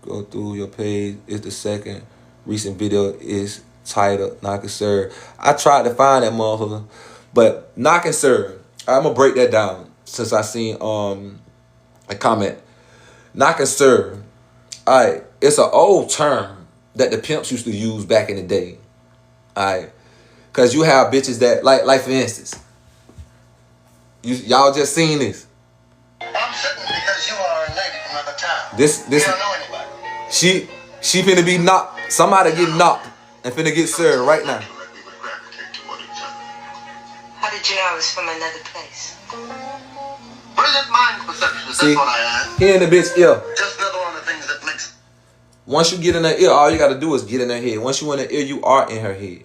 Speaker 1: Go through your page. It's the second recent video is titled Knock and Serve. I tried to find that motherfucker. But Knock and Serve, I'm going to break that down since I seen a comment. Knock and Serve. Alright, it's an old term that the pimps used to use back in the day. Alright. Cause you have bitches that like for instance, y'all just seen this.
Speaker 2: I'm sitting because you are a lady from another town.
Speaker 1: This
Speaker 2: You don't know anybody.
Speaker 1: she finna be knocked. Somebody get knocked and finna get served right now.
Speaker 2: We would gravitate toward each other.
Speaker 3: How did you know I was from another place?
Speaker 2: Brilliant mind perception,
Speaker 1: See,
Speaker 2: that's what I am.
Speaker 1: he in the bitch ear.
Speaker 2: Just another one of the things that makes.
Speaker 1: Once you get in her ear, all you gotta do is get in her head. Once you in her ear, you are in her head.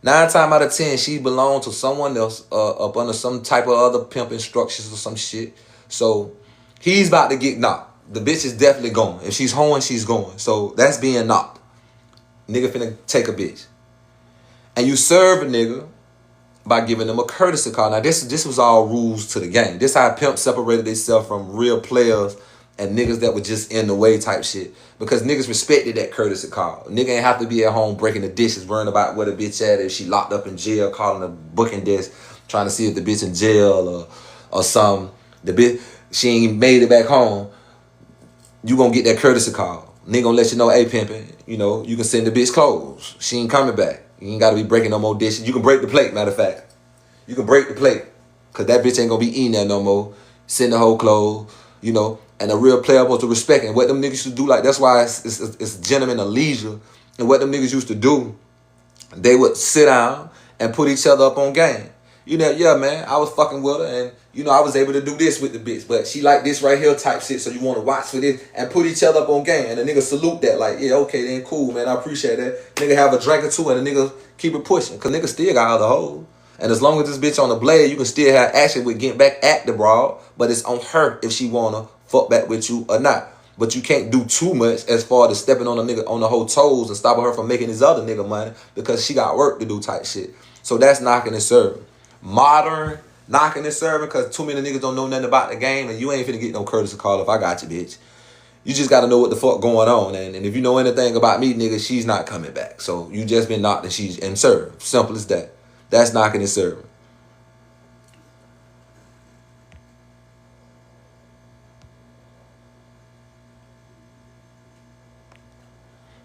Speaker 1: 9 times out of 10, she belongs to someone else up under some type of other pimp instructions or some shit. So he's about to get knocked. The bitch is definitely going. If she's hoeing, she's going. So that's being knocked. Nigga finna take a bitch. And you serve a nigga by giving them a courtesy call. Now this was all rules to the game. This how pimp separated themselves from real players and niggas that were just in the way type shit. Because niggas respected that courtesy call. Nigga ain't have to be at home breaking the dishes, worrying about where the bitch at, if she locked up in jail, calling the booking desk, trying to see if the bitch in jail or something. The bitch, she ain't made it back home. You gonna get that courtesy call. Nigga gonna let you know, hey pimpin', you know, you can send the bitch clothes. She ain't coming back. You ain't gotta be breaking no more dishes. You can break the plate, matter of fact. You can break the plate. Cause that bitch ain't gonna be eating that no more. Send the whole clothes, you know. And a real player supposed to respect. And what them niggas used to do, like, that's why it's gentlemen of leisure. And what them niggas used to do, they would sit down and put each other up on game. You know, yeah, man, I was fucking with her and, you know, I was able to do this with the bitch. But she like this right here type shit, so you want to watch for this and put each other up on game. And the nigga salute that, like, yeah, okay, then cool, man, I appreciate that. Nigga have a drink or two and the nigga keep it pushing. Because nigga still got other hoes. And as long as this bitch on the blade, you can still have action with getting back at the broad. But it's on her if she want to fuck back with you or not. But you can't do too much as far as stepping on a nigga on the whole toes and stopping her from making his other nigga money because she got work to do type shit. So that's knocking and serving. Modern knocking and serving because too many niggas don't know nothing about the game and you ain't finna get no courtesy call if I got you, bitch. You just gotta know what the fuck going on. And if you know anything about me, nigga, she's not coming back. So you just been knocked and she's and served. Simple as that. That's knocking and serving.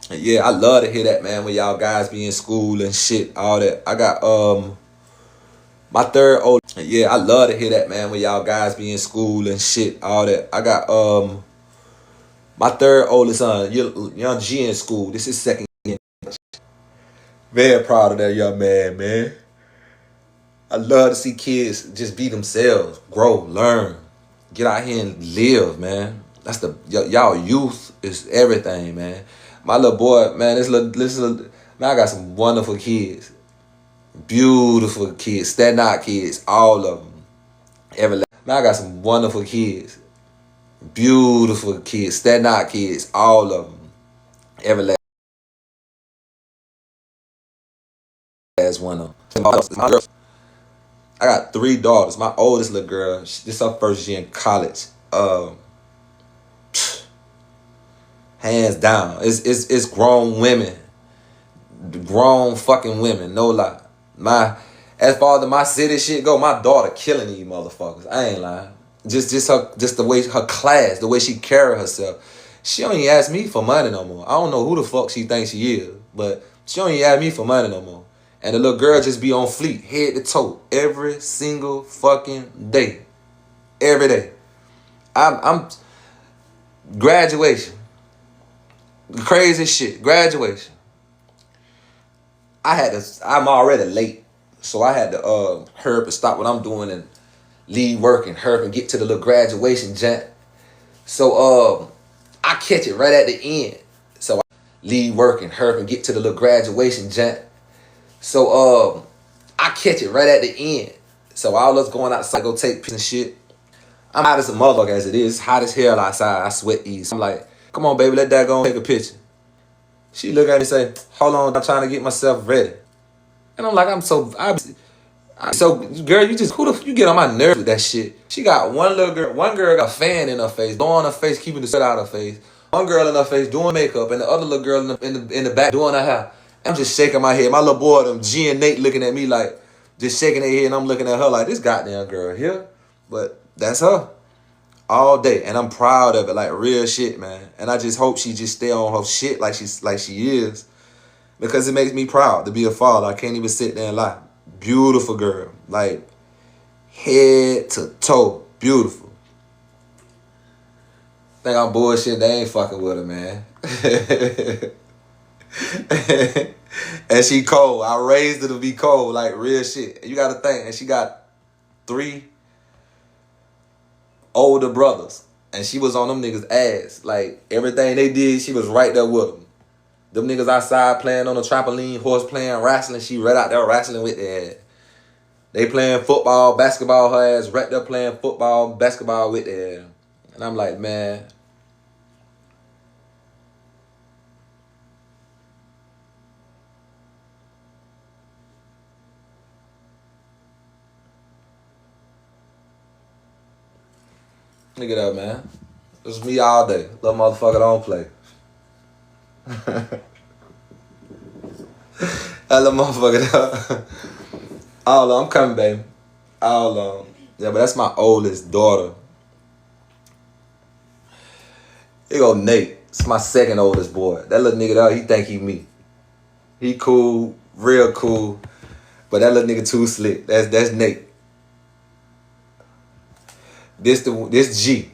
Speaker 1: Yeah, I love to hear that, man, when y'all guys be in school and shit, all that. I got my third old. Yeah, I love to hear that, man, when y'all guys be in school and shit, all that. I got my third oldest son, young G, in school. This is second year. Very proud of that young man, man. I love to see kids just be themselves, grow, learn, get out here and live, man. That's the y'all youth is everything, man. My little boy, man, this little man, I got some wonderful kids. Beautiful kids, stand out kids, all of them. Man, I got some wonderful kids. Beautiful kids, stand out kids, all of them. Every last one of them. I got 3 daughters. My oldest little girl, this is her first year in college. Hands down, it's grown women, grown fucking women, no lie. As far as my city shit go, my daughter killing these motherfuckers. I ain't lying. Just the way her class, the way she carry herself. She don't even ask me for money no more. I don't know who the fuck she thinks she is, but she don't even ask me for money no more. And the little girl just be on fleek, head to toe, every single fucking day, every day. I'm graduation. Crazy shit. Graduation. I'm already late. So I had to hurry up and stop what I'm doing and leave work and hurry and get to the little graduation jant. So I catch it right at the end. So I leave work and hurry and get to the little graduation jant. So I catch it right at the end. So all us going outside, go take pictures and shit. I'm hot as a motherfucker as it is. It's hot as hell outside. I sweat easy. I'm like, come on, baby, let that go and take a picture. She look at me and say, hold on, I'm trying to get myself ready. And I'm like, so girl, you get on my nerves with that shit. She got one girl got a fan in her face, blowing her face, keeping the sweat out of her face. One girl in her face doing makeup, and the other little girl in the back doing her hair. I'm just shaking my head. My little boy, them G and Nate looking at me like, just shaking their head, and I'm looking at her like, this goddamn girl here. But that's her. All day. And I'm proud of it, like real shit, man. And I just hope she just stay on her shit like she is. Because it makes me proud to be a father. I can't even sit there and lie. Beautiful girl. Like, head to toe. Beautiful. Think I'm bullshit. They ain't fucking with her, man. And she cold. I raised her to be cold. Like, real shit. And you got to think. And she got 3 older brothers. And she was on them niggas' ass. Like, everything they did, she was right there with them. Them niggas outside playing on a trampoline, horse playing, wrestling. She right out there wrestling with their ass. They playing football, basketball, her ass right there playing football, basketball with their ass. And I'm like, man. Look it up, man. It's me all day. Little motherfucker don't play. That little motherfucker. All on, I'm coming, baby. All on. Yeah, but that's my oldest daughter. Here go Nate. It's my second oldest boy. That little nigga there, he think he me. He cool, real cool. But that little nigga too slick. That's Nate. This G.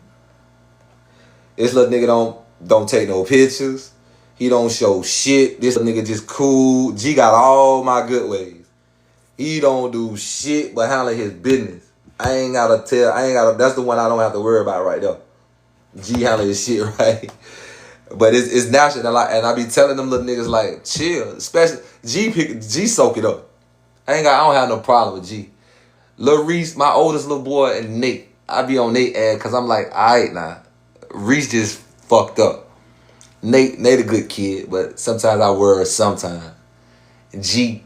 Speaker 1: This little nigga don't take no pictures. He don't show shit. This little nigga just cool. G got all my good ways. He don't do shit but handle his business. That's the one I don't have to worry about right there. G handle his shit right. But it's natural. And I be telling them little niggas like, chill. Especially G soak it up. I don't have no problem with G. Lil Reese, my oldest little boy, and Nate. I be on Nate ad because I'm like, alright now. Reese just fucked up. Nate a good kid, but sometimes I worry sometimes. G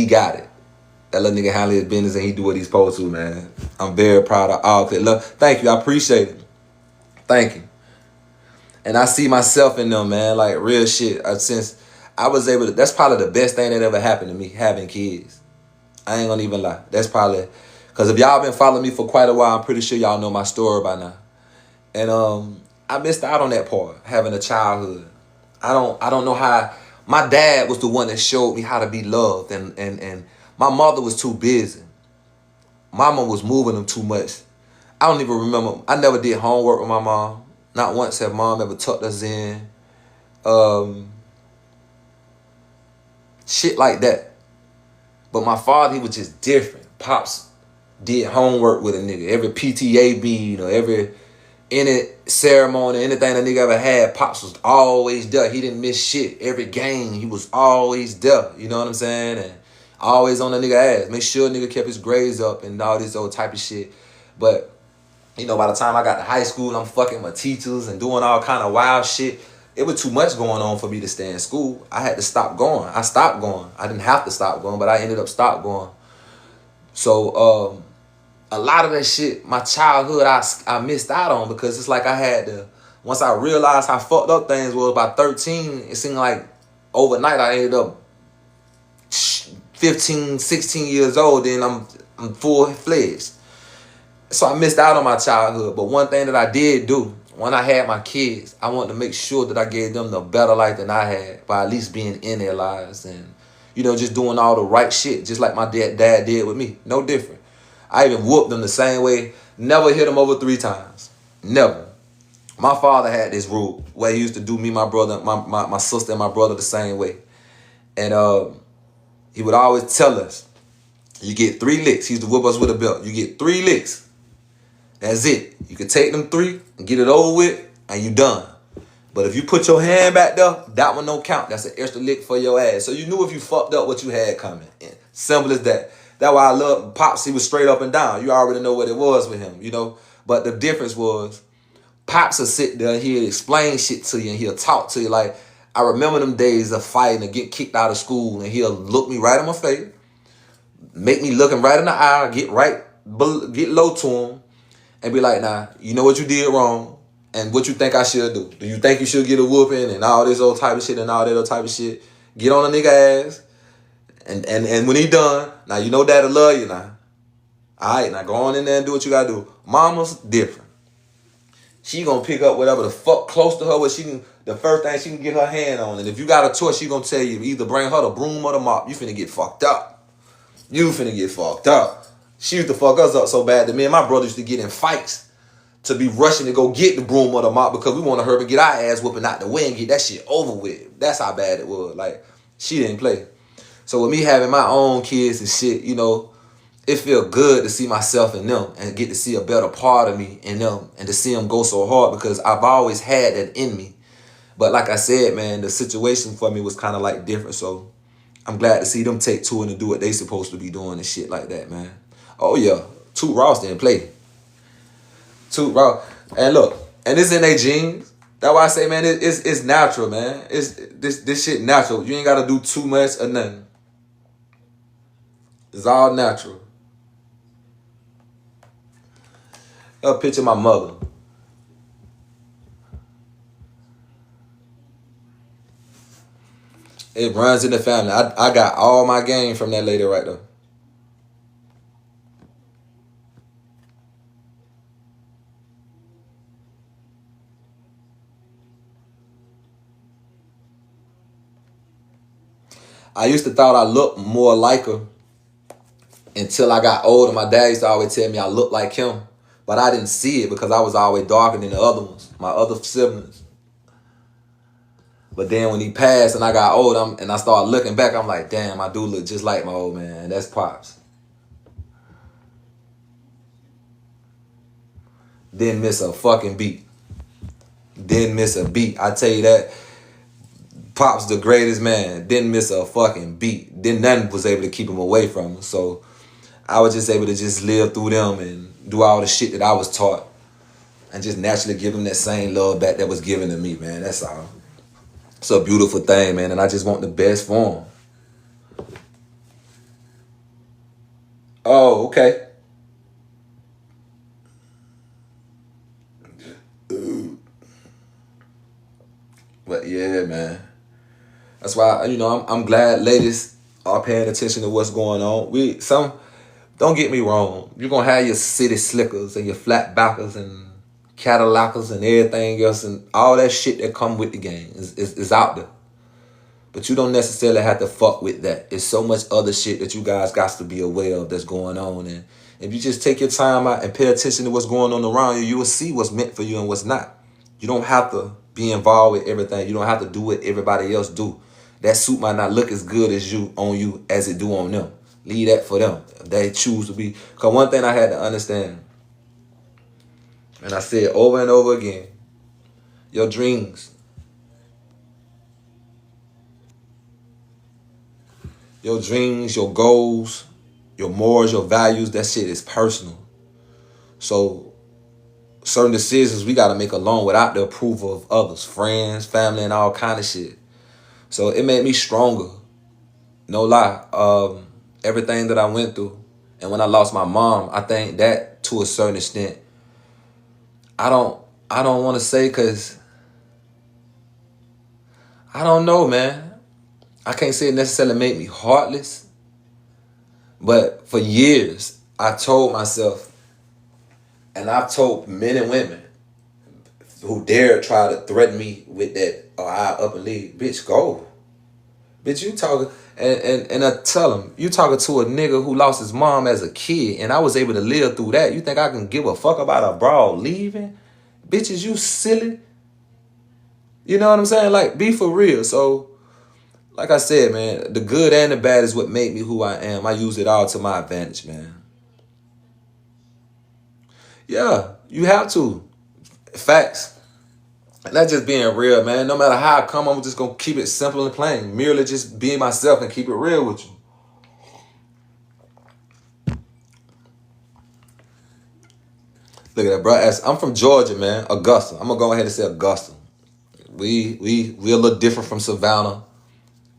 Speaker 1: got it. That little nigga handle his business and he do what he's supposed to, man. I'm very proud of all clear. Look, thank you. I appreciate it. Thank you. And I see myself in them, man. Like, real shit. Since I was able to, that's probably the best thing that ever happened to me, having kids. I ain't gonna even lie. That's probably, because if y'all been following me for quite a while, I'm pretty sure y'all know my story by now. And I missed out on that part, having a childhood. I don't know how. My dad was the one that showed me how to be loved, and my mother was too busy. Mama was moving them too much. I don't even remember. I never did homework with my mom. Not once have mom ever tucked us in. Shit like that. But my father, he was just different. Pops did homework with a nigga. Every PTA meeting or any ceremony, anything a nigga ever had, Pops was always there. He didn't miss shit. Every game, he was always there. You know what I'm saying? And always on the nigga ass. Make sure nigga kept his grades up and all this old type of shit. But, you know, by the time I got to high school, I'm fucking my teachers and doing all kind of wild shit. It was too much going on for me to stay in school. I had to stop going. I stopped going. I didn't have to stop going, but I ended up stop going. So, a lot of that shit, my childhood, I missed out on because it's like I had to, once I realized how fucked up things was by 13, it seemed like overnight I ended up 15, 16 years old, then I'm full-fledged. So I missed out on my childhood. But one thing that I did do, when I had my kids, I wanted to make sure that I gave them the better life than I had by at least being in their lives and, you know, just doing all the right shit, just like my dad did with me. No different. I even whooped them the same way. Never hit them over 3 times. Never. My father had this rule where he used to do me, my brother, my sister, and my brother the same way. And he would always tell us, you get 3 licks. He used to whoop us with a belt. You get 3 licks. That's it. You can take them 3 and get it over with, and you done. But if you put your hand back there, that one don't count. That's an extra lick for your ass. So you knew if you fucked up what you had coming. And simple as that. That's why I love Pops. He was straight up and down. You already know what it was with him, you know. But the difference was, Pops will sit there and he'll explain shit to you and he'll talk to you. Like, I remember them days of fighting and get kicked out of school, and he'll look me right in my face, make me looking right in the eye, get low to him, and be like, nah, you know what you did wrong, and what you think I should do. Do you think you should get a whooping and all this old type of shit and all that other type of shit? Get on a nigga ass, and when he done, now you know dad'll love you now. All right, now go on in there and do what you gotta do. Mama's different. She gonna pick up whatever the fuck close to her, the first thing she can get her hand on. And if you got a choice, she gonna tell you either bring her the broom or the mop. You finna get fucked up. You finna get fucked up. She used to fuck us up so bad that me and my brother used to get in fights to be rushing to go get the broom or the mop because we want to hurry and get our ass whooping out the way and get that shit over with. That's how bad it was. Like, she didn't play. So with me having my own kids and shit, you know, it feel good to see myself in them and get to see a better part of me in them and to see them go so hard because I've always had that in me. But like I said, man, the situation for me was kind of like different. So I'm glad to see them take to it and do what they supposed to be doing and shit like that, man. Oh yeah, Toot Ross didn't play. Toot Ross. And look, and it's in their genes. That's why I say, man, it's natural, man. It's this shit natural. You ain't got to do too much or nothing. It's all natural. A picture of my mother. It runs in the family. I got all my game from that lady right there. I used to thought I looked more like her until I got older. My dad used to always tell me I looked like him. But I didn't see it because I was always darker than the other ones, my other siblings. But then when he passed and I got old, and I started looking back, I'm like, damn, I do look just like my old man. That's Pops. Didn't miss a fucking beat. Didn't miss a beat. I tell you that. Pops the greatest man. Didn't miss a fucking beat. Nothing was able to keep him away from him. So I was just able to just live through them and do all the shit that I was taught and just naturally give him that same love back that was given to me, man. That's all. It's a beautiful thing, man, and I just want the best for him. Oh, okay. But yeah, man. That's why, you know, I'm glad ladies are paying attention to what's going on. Don't get me wrong. You're going to have your city slickers and your flat backers and Cadillacers and everything else and all that shit that come with the game is out there. But you don't necessarily have to fuck with that. It's so much other shit that you guys got to be aware of that's going on. And if you just take your time out and pay attention to what's going on around you, you will see what's meant for you and what's not. You don't have to be involved with everything. You don't have to do what everybody else do. That suit might not look as good as you as it do on them. Leave that for them. If they choose to be. Because one thing I had to understand, and I said over and over again, your dreams, your goals, your morals, your values, that shit is personal. So certain decisions we got to make alone without the approval of others, friends, family, and all kind of shit. So it made me stronger. No lie. Everything that I went through. And when I lost my mom, I think that to a certain extent, I don't want to say because I don't know, man. I can't say it necessarily made me heartless. But for years, I told myself, and I've told men and women who dare try to threaten me with that, I up and leave, bitch, go. Bitch, you talking, and I tell them, you talking to a nigga who lost his mom as a kid, and I was able to live through that. You think I can give a fuck about a broad leaving? Bitches, you silly. You know what I'm saying? Like, be for real. So, like I said, man, the good and the bad is what made me who I am. I use it all to my advantage, man. Yeah, you have to. Facts. And that's just being real, man. No matter how I come, I'm just gonna keep it simple and plain. Merely just being myself and keep it real with you. Look at that, bro. I'm from Georgia, man. Augusta. I'm gonna go ahead and say Augusta. We a little different from Savannah.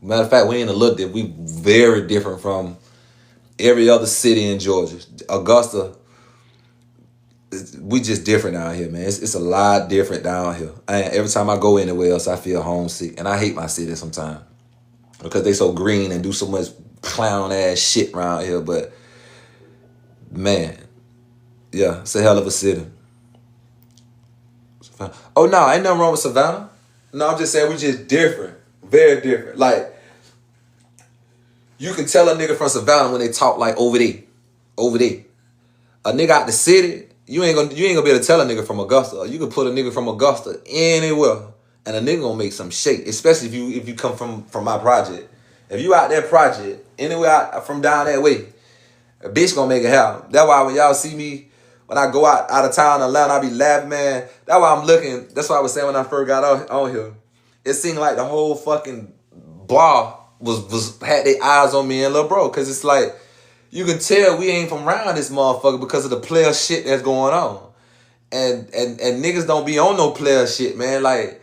Speaker 1: Matter of fact, we ain't a little different. We very different from every other city in Georgia. Augusta, we just different down here, man. It's a lot different down here. And every time I go anywhere else, I feel homesick. And I hate my city sometimes because they so green and do so much clown ass shit around here. But man, yeah, it's a hell of a city. Oh no, ain't nothing wrong with Savannah. No, I'm just saying we just different. Very different. Like, you can tell a nigga from Savannah when they talk like over there. Over there. A nigga out the city, you ain't gonna be able to tell a nigga from Augusta. You can put a nigga from Augusta anywhere and a nigga gonna make some shake. Especially if you come from my project. If you out that project, anywhere out from down that way, a bitch gonna make it happen. That's why when y'all see me, when I go out of town in Atlanta, I be laughing, man. That's why I'm looking. That's why I was saying when I first got on here. It seemed like the whole fucking bar was had their eyes on me and little bro. Cause it's like, you can tell we ain't from around this motherfucker because of the player shit that's going on. And niggas don't be on no player shit, man. Like,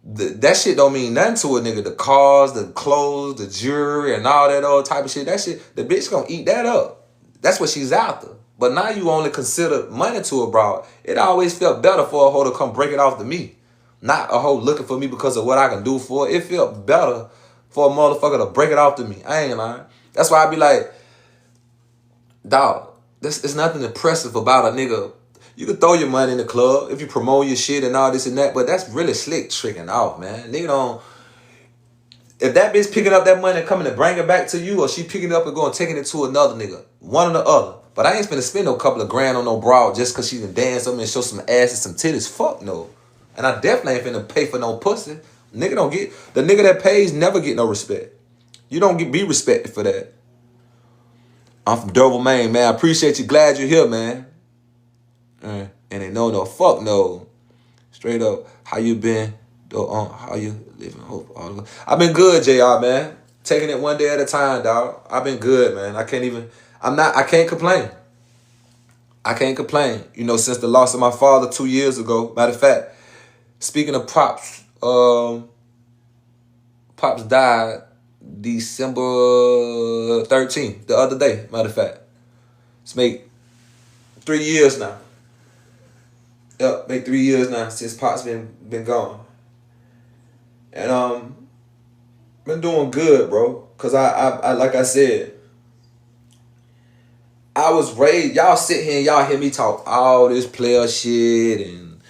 Speaker 1: that shit don't mean nothing to a nigga. The cars, the clothes, the jewelry, and all that old type of shit. That shit, the bitch gonna eat that up. That's what she's after. But now you only consider money to a broad. It always felt better for a hoe to come break it off to me. Not a hoe looking for me because of what I can do for it. It felt better for a motherfucker to break it off to me. I ain't lying. That's why I be like, dog, there's nothing impressive about a nigga. You can throw your money in the club if you promote your shit and all this and that, but that's really slick tricking off, man. Nigga don't. If that bitch picking up that money and coming to bring it back to you, or she picking it up and going taking it to another nigga, one or the other. But I ain't finna spend no couple of grand on no broad just cause she can dance something and show some ass and some titties. Fuck no. And I definitely ain't finna pay for no pussy. The nigga that pays never get no respect. You don't be respected for that. I'm from Dover, Maine, man. I appreciate you. Glad you're here, man. And they no, fuck no. Straight up, how you been? How you living? Hope all. I've been good, JR, man. Taking it one day at a time, dog. I've been good, man. I can't complain. I can't complain. You know, since the loss of my father 2 years ago. Matter of fact, speaking of Pops, Pops died December 13th, the other day, matter of fact. It's made 3 years now. Yep, made 3 years now since Pops been gone. And been doing good, bro. Cause I like I said, I was raised, y'all sit here and y'all hear me talk all this player shit and,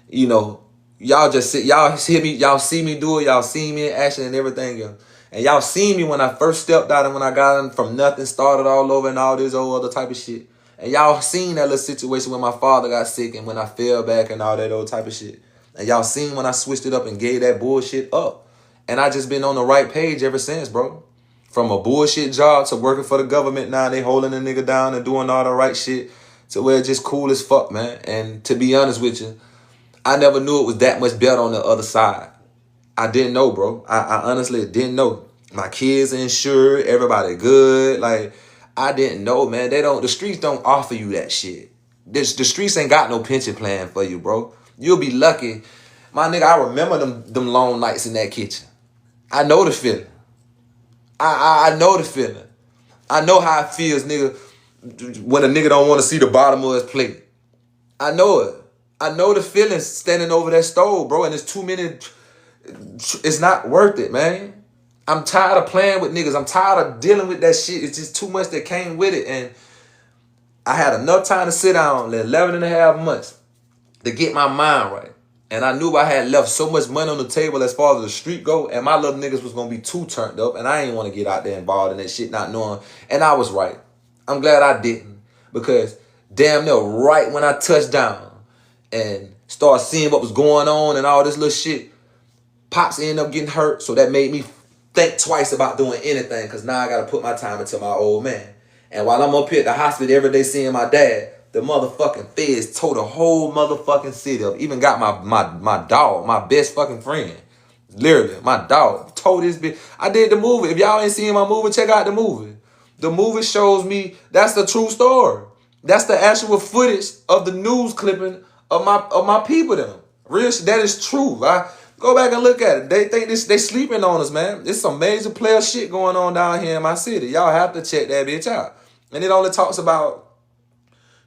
Speaker 1: you know, y'all just sit, y'all hear me, y'all see me do it, y'all see me in action and everything else. And y'all see me when I first stepped out and when I got in from nothing, started all over and all this old other type of shit. And y'all seen that little situation when my father got sick and when I fell back and all that old type of shit. And y'all seen when I switched it up and gave that bullshit up. And I just been on the right page ever since, bro. From a bullshit job to working for the government now, they holding a nigga down and doing all the right shit to where it's just cool as fuck, man. And to be honest with you, I never knew it was that much better on the other side. I didn't know, bro. I honestly didn't know. My kids insured, everybody good. Like, I didn't know, man. The streets don't offer you that shit. The streets ain't got no pension plan for you, bro. You'll be lucky. My nigga, I remember them long nights in that kitchen. I know the feeling. I know the feeling. I know how it feels, nigga, when a nigga don't want to see the bottom of his plate. I know it. I know the feeling standing over that stove, bro, and it's too many. It's not worth it, man. I'm tired of playing with niggas. I'm tired of dealing with that shit. It's just too much that came with it. And I had enough time to sit down 11 and a half months to get my mind right. And I knew I had left so much money on the table as far as the street go, and my little niggas was going to be too turned up, and I ain't want to get out there involved in that shit not knowing. And I was right. I'm glad I didn't, because damn near right when I touched down and started seeing what was going on and all this little shit, Pops ended up getting hurt, so that made me think twice about doing anything, because now I got to put my time into my old man. And while I'm up here at the hospital every day seeing my dad, the motherfucking feds tore the whole motherfucking city up. Even got my dog, my best fucking friend. Literally, my dog told this bitch. I did the movie. If y'all ain't seen my movie, check out the movie. The movie shows me that's the true story. That's the actual footage of the news clipping of my people. Them real shit. That is true. Right? Go back and look at it. They think they sleeping on us, man. There's some major player shit going on down here in my city. Y'all have to check that bitch out. And it only talks about,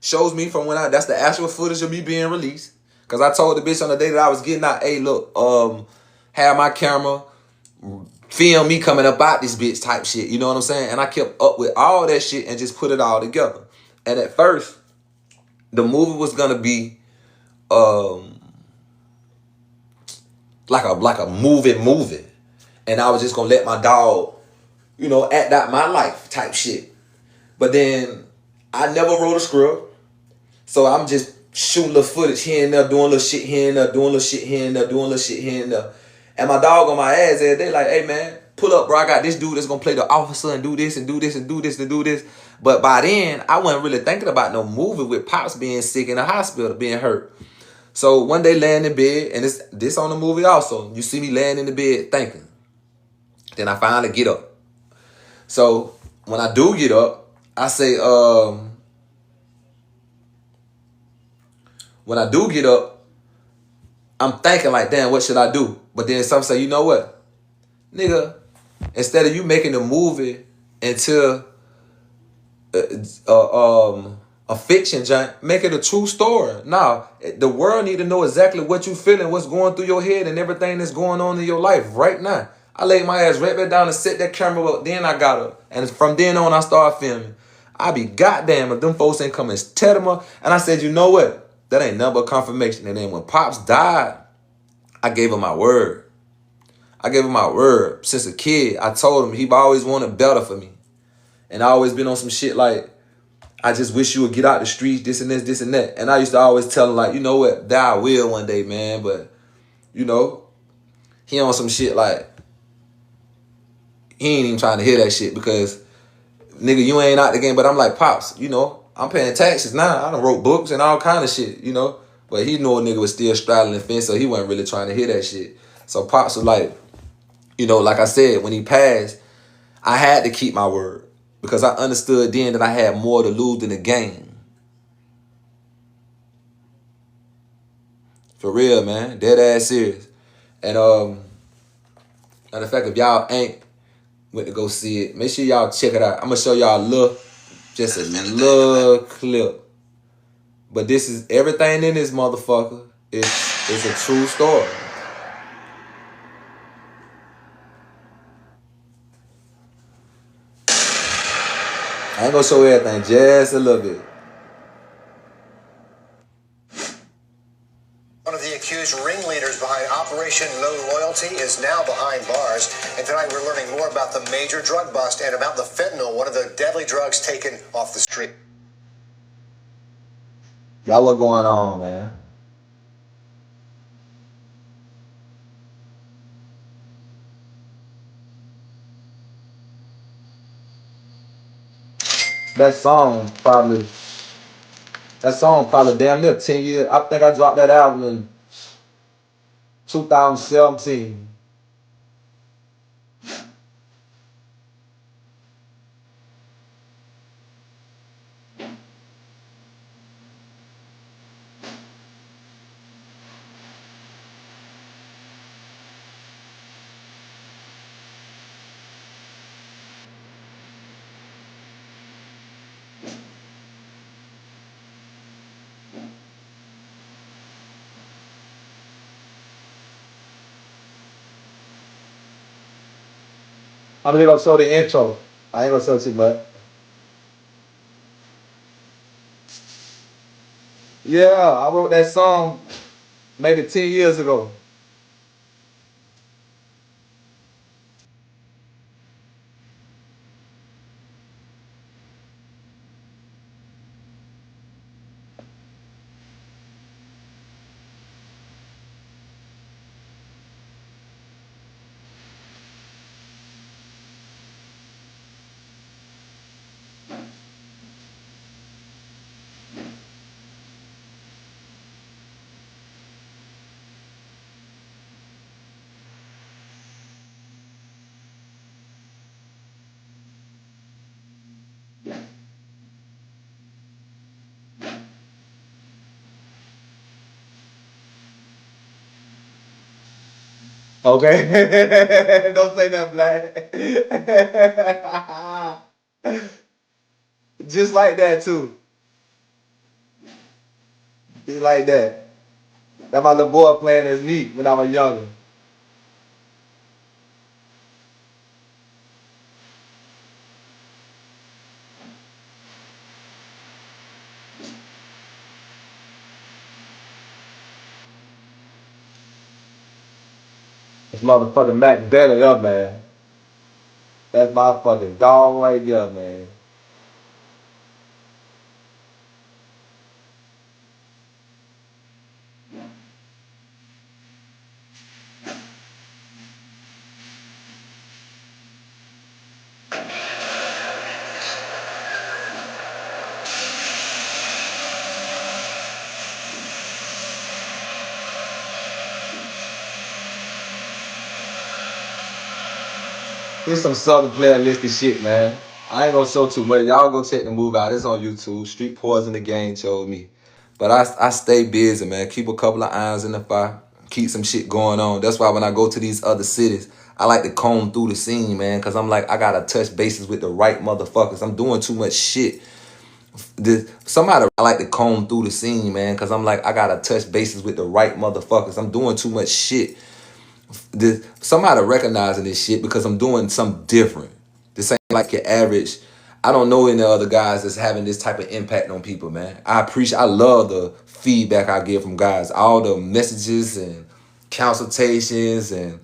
Speaker 1: shows me from when that's the actual footage of me being released. Cause I told the bitch on the day that I was getting out, hey, look, have my camera film me coming up out this bitch type shit. You know what I'm saying? And I kept up with all that shit and just put it all together. And at first, the movie was gonna be like a movie. And I was just gonna let my dog, act out my life type shit. But then I never wrote a script. So I'm just shooting little footage here and there, doing little shit here and there, doing little shit here and there, doing little shit here and there. And my dog on my ass every day like, hey man, pull up, bro. I got this dude that's gonna play the officer and do this and do this and do this and do this. But by then, I wasn't really thinking about no movie with Pops being sick in the hospital, being hurt. So one day laying in bed, and this on the movie also, you see me laying in the bed thinking. Then I finally get up. So when I do get up, I say, when I do get up, I'm thinking like, damn, what should I do? But then some say, you know what? Nigga, instead of you making the movie into a fiction giant, make it a true story. Now, the world need to know exactly what you feeling, what's going through your head, and everything that's going on in your life right now. I laid my ass right back down and set that camera up. Then I got up. And from then on, I started filming. I be goddamn if them folks ain't coming and tell them up. And I said, you know what? That ain't nothing but confirmation. And then when Pops died, I gave him my word. I gave him my word. Since a kid, I told him he always wanted better for me. And I always been on some shit like, I just wish you would get out the streets, this and this, this and that. And I used to always tell him like, you know what? That I will one day, man. But, he on some shit like, he ain't even trying to hear that shit because, nigga, you ain't out the game. But I'm like, Pops, I'm paying taxes now. I done wrote books and all kind of shit, But he knew a nigga was still straddling the fence, so he wasn't really trying to hear that shit. So Pops was like, like I said, when he passed, I had to keep my word because I understood then that I had more to lose than the gain. For real, man. Dead ass serious. And matter of fact, if y'all ain't went to go see it, make sure y'all check it out. I'm gonna show y'all just a little clip. But this is everything in this motherfucker. It's a true story. I ain't gonna show everything, just a little bit.
Speaker 4: One of the accused ringleaders behind Operation No Loyalty is now behind bars. And tonight we're learning more about the major drug bust and about the fentanyl, one of the deadly drugs taken off the street.
Speaker 1: Y'all, what going on, man? That song probably damn near 10 years. I think I dropped that album in 2017. I'm just gonna show the intro. I ain't gonna show too much. Yeah, I wrote that song maybe 10 years ago. Okay? Don't say nothing, Black. Just like that, too. Just like that. That my little boy playing as me when I was younger. This motherfucking Mac better up, man. That's my fucking dog right there, man. Here's some Southern playalistic shit, man. I ain't gonna show too much. Y'all go check the movie out. It's on YouTube. Street Poison the Game showed me. But I stay busy, man. Keep a couple of irons in the fire. Keep some shit going on. That's why when I go to these other cities, I like to comb through the scene, man. Cause I'm like, I gotta touch bases with the right motherfuckers. I'm doing too much shit. I like to comb through the scene, man. Cause I'm like, I gotta touch bases with the right motherfuckers. I'm doing too much shit. Somebody recognizing this shit because I'm doing something different. This ain't like your average. I don't know any other guys that's having this type of impact on people, man. I love the feedback I get from guys, all the messages and consultations and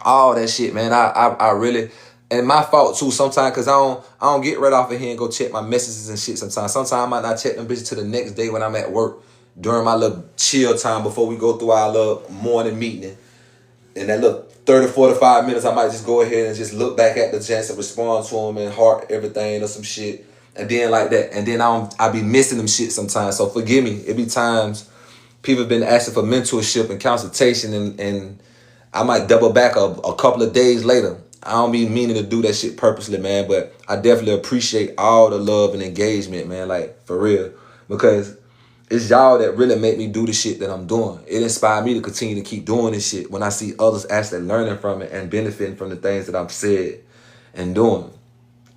Speaker 1: all that shit, man. I really, and my fault too sometimes because I don't get right off of here and go check my messages and shit sometimes. Sometimes I might not check them bitches till the next day when I'm at work during my little chill time before we go through our little morning meeting. And that little 30, 45 minutes, I might just go ahead and just look back at the chance and respond to them and heart everything or some shit. And then like that. And then I be missing them shit sometimes. So forgive me. It be times people been asking for mentorship and consultation and I might double back a couple of days later. I don't be meaning to do that shit purposely, man. But I definitely appreciate all the love and engagement, man. Like, for real. Because it's y'all that really make me do the shit that I'm doing. It inspired me to continue to keep doing this shit when I see others actually learning from it and benefiting from the things that I've said and doing.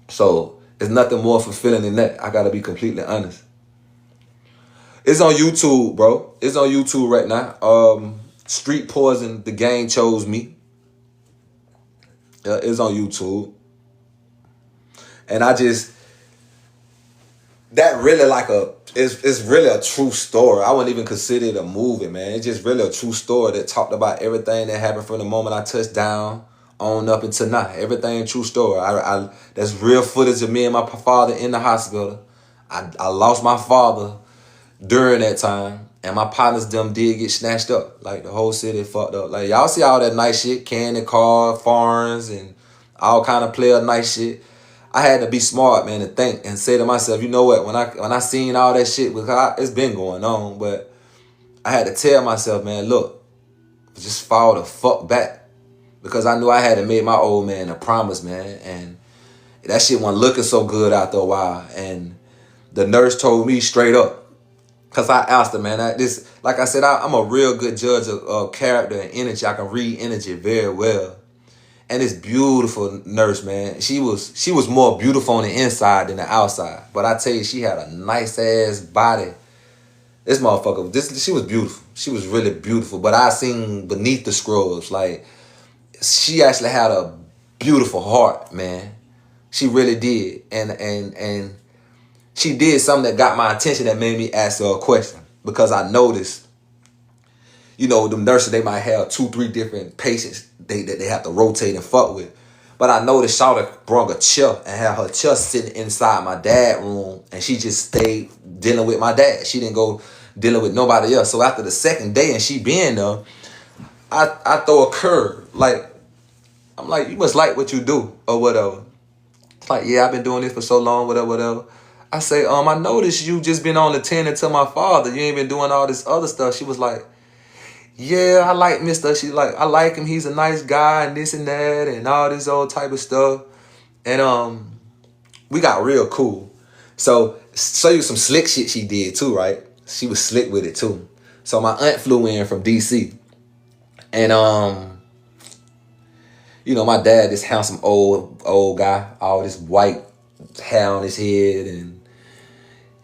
Speaker 1: So there's nothing more fulfilling than that. I gotta be completely honest. It's on YouTube, bro. It's on YouTube right now. Street Poison, The Game Chose Me. It's on YouTube. And that really like it's really a true story. I wouldn't even consider it a movie, man. It's just really a true story that talked about everything that happened from the moment I touched down on up until now. Everything true story. That's real footage of me and my father in the hospital. I lost my father during that time, and my partners them did get snatched up. Like the whole city fucked up. Like y'all see all that nice shit, Candy Car, foreigns, and all kind of player nice shit. I had to be smart, man, and think and say to myself, you know what? When I seen all that shit, because it's been going on, but I had to tell myself, man, look, just fall the fuck back, because I knew I had to make my old man a promise, man, and that shit wasn't looking so good after a while. And the nurse told me straight up, because I asked her, man, like I said, I'm a real good judge of character and energy. I can read energy very well. And this beautiful nurse, man, she was more beautiful on the inside than the outside. But I tell you, she had a nice ass body. This motherfucker, she was beautiful. She was really beautiful. But I seen beneath the scrubs, like, she actually had a beautiful heart, man. She really did. And she did something that got my attention that made me ask her a question. Because I noticed, you know, them nurses, they might have 2-3 different patients that they have to rotate and fuck with. But I noticed Shawty brought a chair and had her chair sitting inside my dad's room, and she just stayed dealing with my dad. She didn't go dealing with nobody else. So after the second day and she being there, I throw a curve. Like, I'm like, you must like what you do or whatever. It's like, yeah, I've been doing this for so long, whatever. I say, I noticed you just been on the attending to my father. You ain't been doing all this other stuff. She was like, yeah, I like Mr. She's like, I like him. He's a nice guy and this and that and all this old type of stuff. And we got real cool. So show you some slick shit she did too, right? She was slick with it too. So my aunt flew in from DC. And you know, my dad, this handsome old guy, all this white hair on his head, and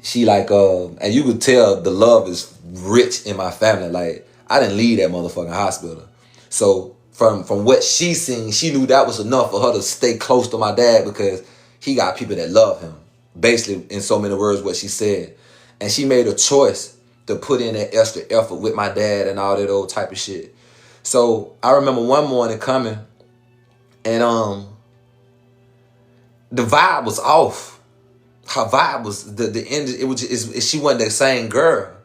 Speaker 1: she like, and you could tell the love is rich in my family. Like, I didn't leave that motherfucking hospital. So from what she seen, she knew that was enough for her to stay close to my dad because he got people that love him. Basically, in so many words, what she said. And she made a choice to put in that extra effort with my dad and all that old type of shit. So I remember one morning coming, and the vibe was off. Her vibe was the end. It was just, she wasn't the same girl.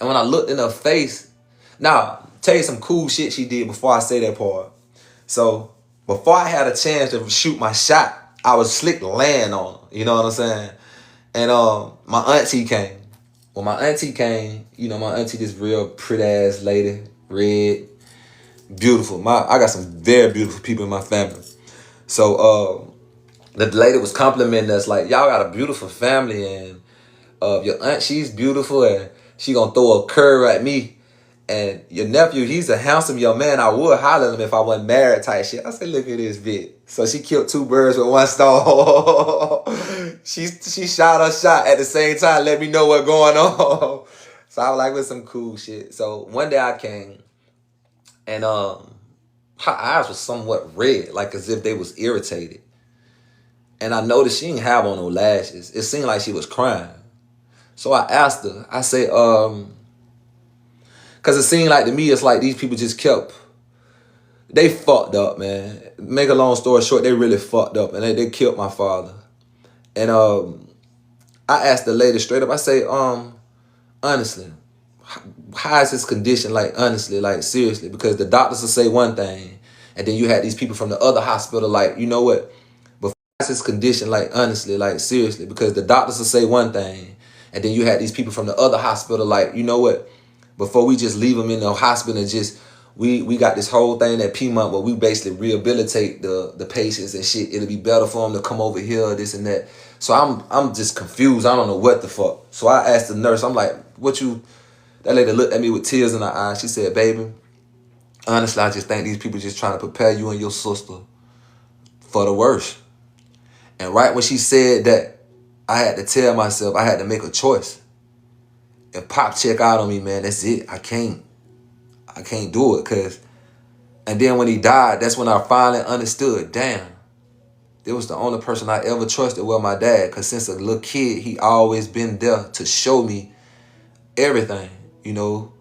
Speaker 1: And when I looked in her face, now tell you some cool shit she did before I say that part. So before I had a chance to shoot my shot, I was slick laying on her. You know what I'm saying? And my auntie came. When my auntie came, you know, my auntie, this real pretty ass lady, red, beautiful. I got some very beautiful people in my family. So the lady was complimenting us like, y'all got a beautiful family, and your aunt, she's beautiful, and she gonna throw a curve at me. And your nephew, he's a handsome young man. I would holler at him if I wasn't married type shit. I said, look at this bitch. So she killed two birds with one stone. she shot her shot at the same time, let me know what's going on. So I was like, with some cool shit. So one day I came, and her eyes were somewhat red, like as if they was irritated. And I noticed she didn't have on no lashes. It seemed like she was crying. So I asked her, I said, because it seemed like to me, it's like these people just they fucked up, man. Make a long story short, they really fucked up, and they killed my father. And I asked the lady straight up, I say, honestly, how is his condition? Like, honestly, like, seriously, because the doctors will say one thing, and then you had these people from the other hospital, like, you know what? But how's his condition? Like, honestly, like, seriously, because the doctors will say one thing, and then you had these people from the other hospital, like, you know what? Before we just leave them in the hospital and just, we got this whole thing at Piedmont where we basically rehabilitate the patients and shit. It'll be better for them to come over here, this and that. So I'm just confused. I don't know what the fuck. So I asked the nurse, I'm like, that lady looked at me with tears in her eyes. She said, baby, honestly, I just think these people just trying to prepare you and your sister for the worst. And right when she said that, I had to tell myself, I had to make a choice. If Pop check out on me, man, that's it. I can't do it. And then when he died, that's when I finally understood, damn, it was the only person I ever trusted was my dad. Because since a little kid, he always been there to show me everything. You know,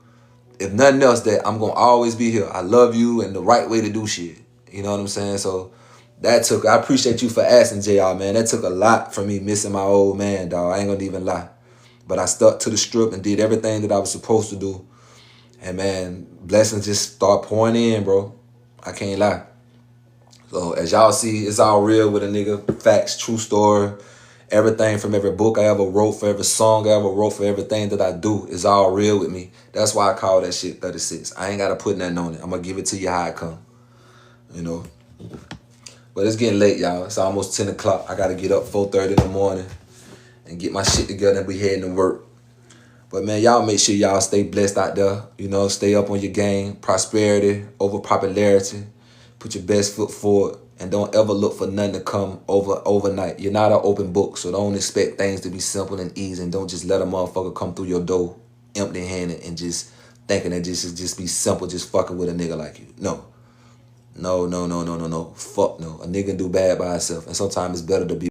Speaker 1: if nothing else, that I'm going to always be here. I love you and the right way to do shit. You know what I'm saying? So I appreciate you for asking, JR, man. That took a lot for me missing my old man, dog. I ain't going to even lie. But I stuck to the strip and did everything that I was supposed to do. And, man, blessings just start pouring in, bro. I can't lie. So, as y'all see, it's all real with a nigga. Facts, true story. Everything from every book I ever wrote, for every song I ever wrote, for everything that I do is all real with me. That's why I call that shit 36. I ain't got to put nothing on it. I'm going to give it to you how it come. You know? But it's getting late, y'all. It's almost 10 o'clock. I got to get up 4:30 in the morning and get my shit together and be heading to work. But, man, y'all make sure y'all stay blessed out there. You know, stay up on your game. Prosperity over popularity. Put your best foot forward. And don't ever look for nothing to come overnight. You're not an open book, so don't expect things to be simple and easy. And don't just let a motherfucker come through your door empty-handed and just thinking that just be simple, just fucking with a nigga like you. No. No. Fuck no. A nigga can do bad by himself. And sometimes it's better to be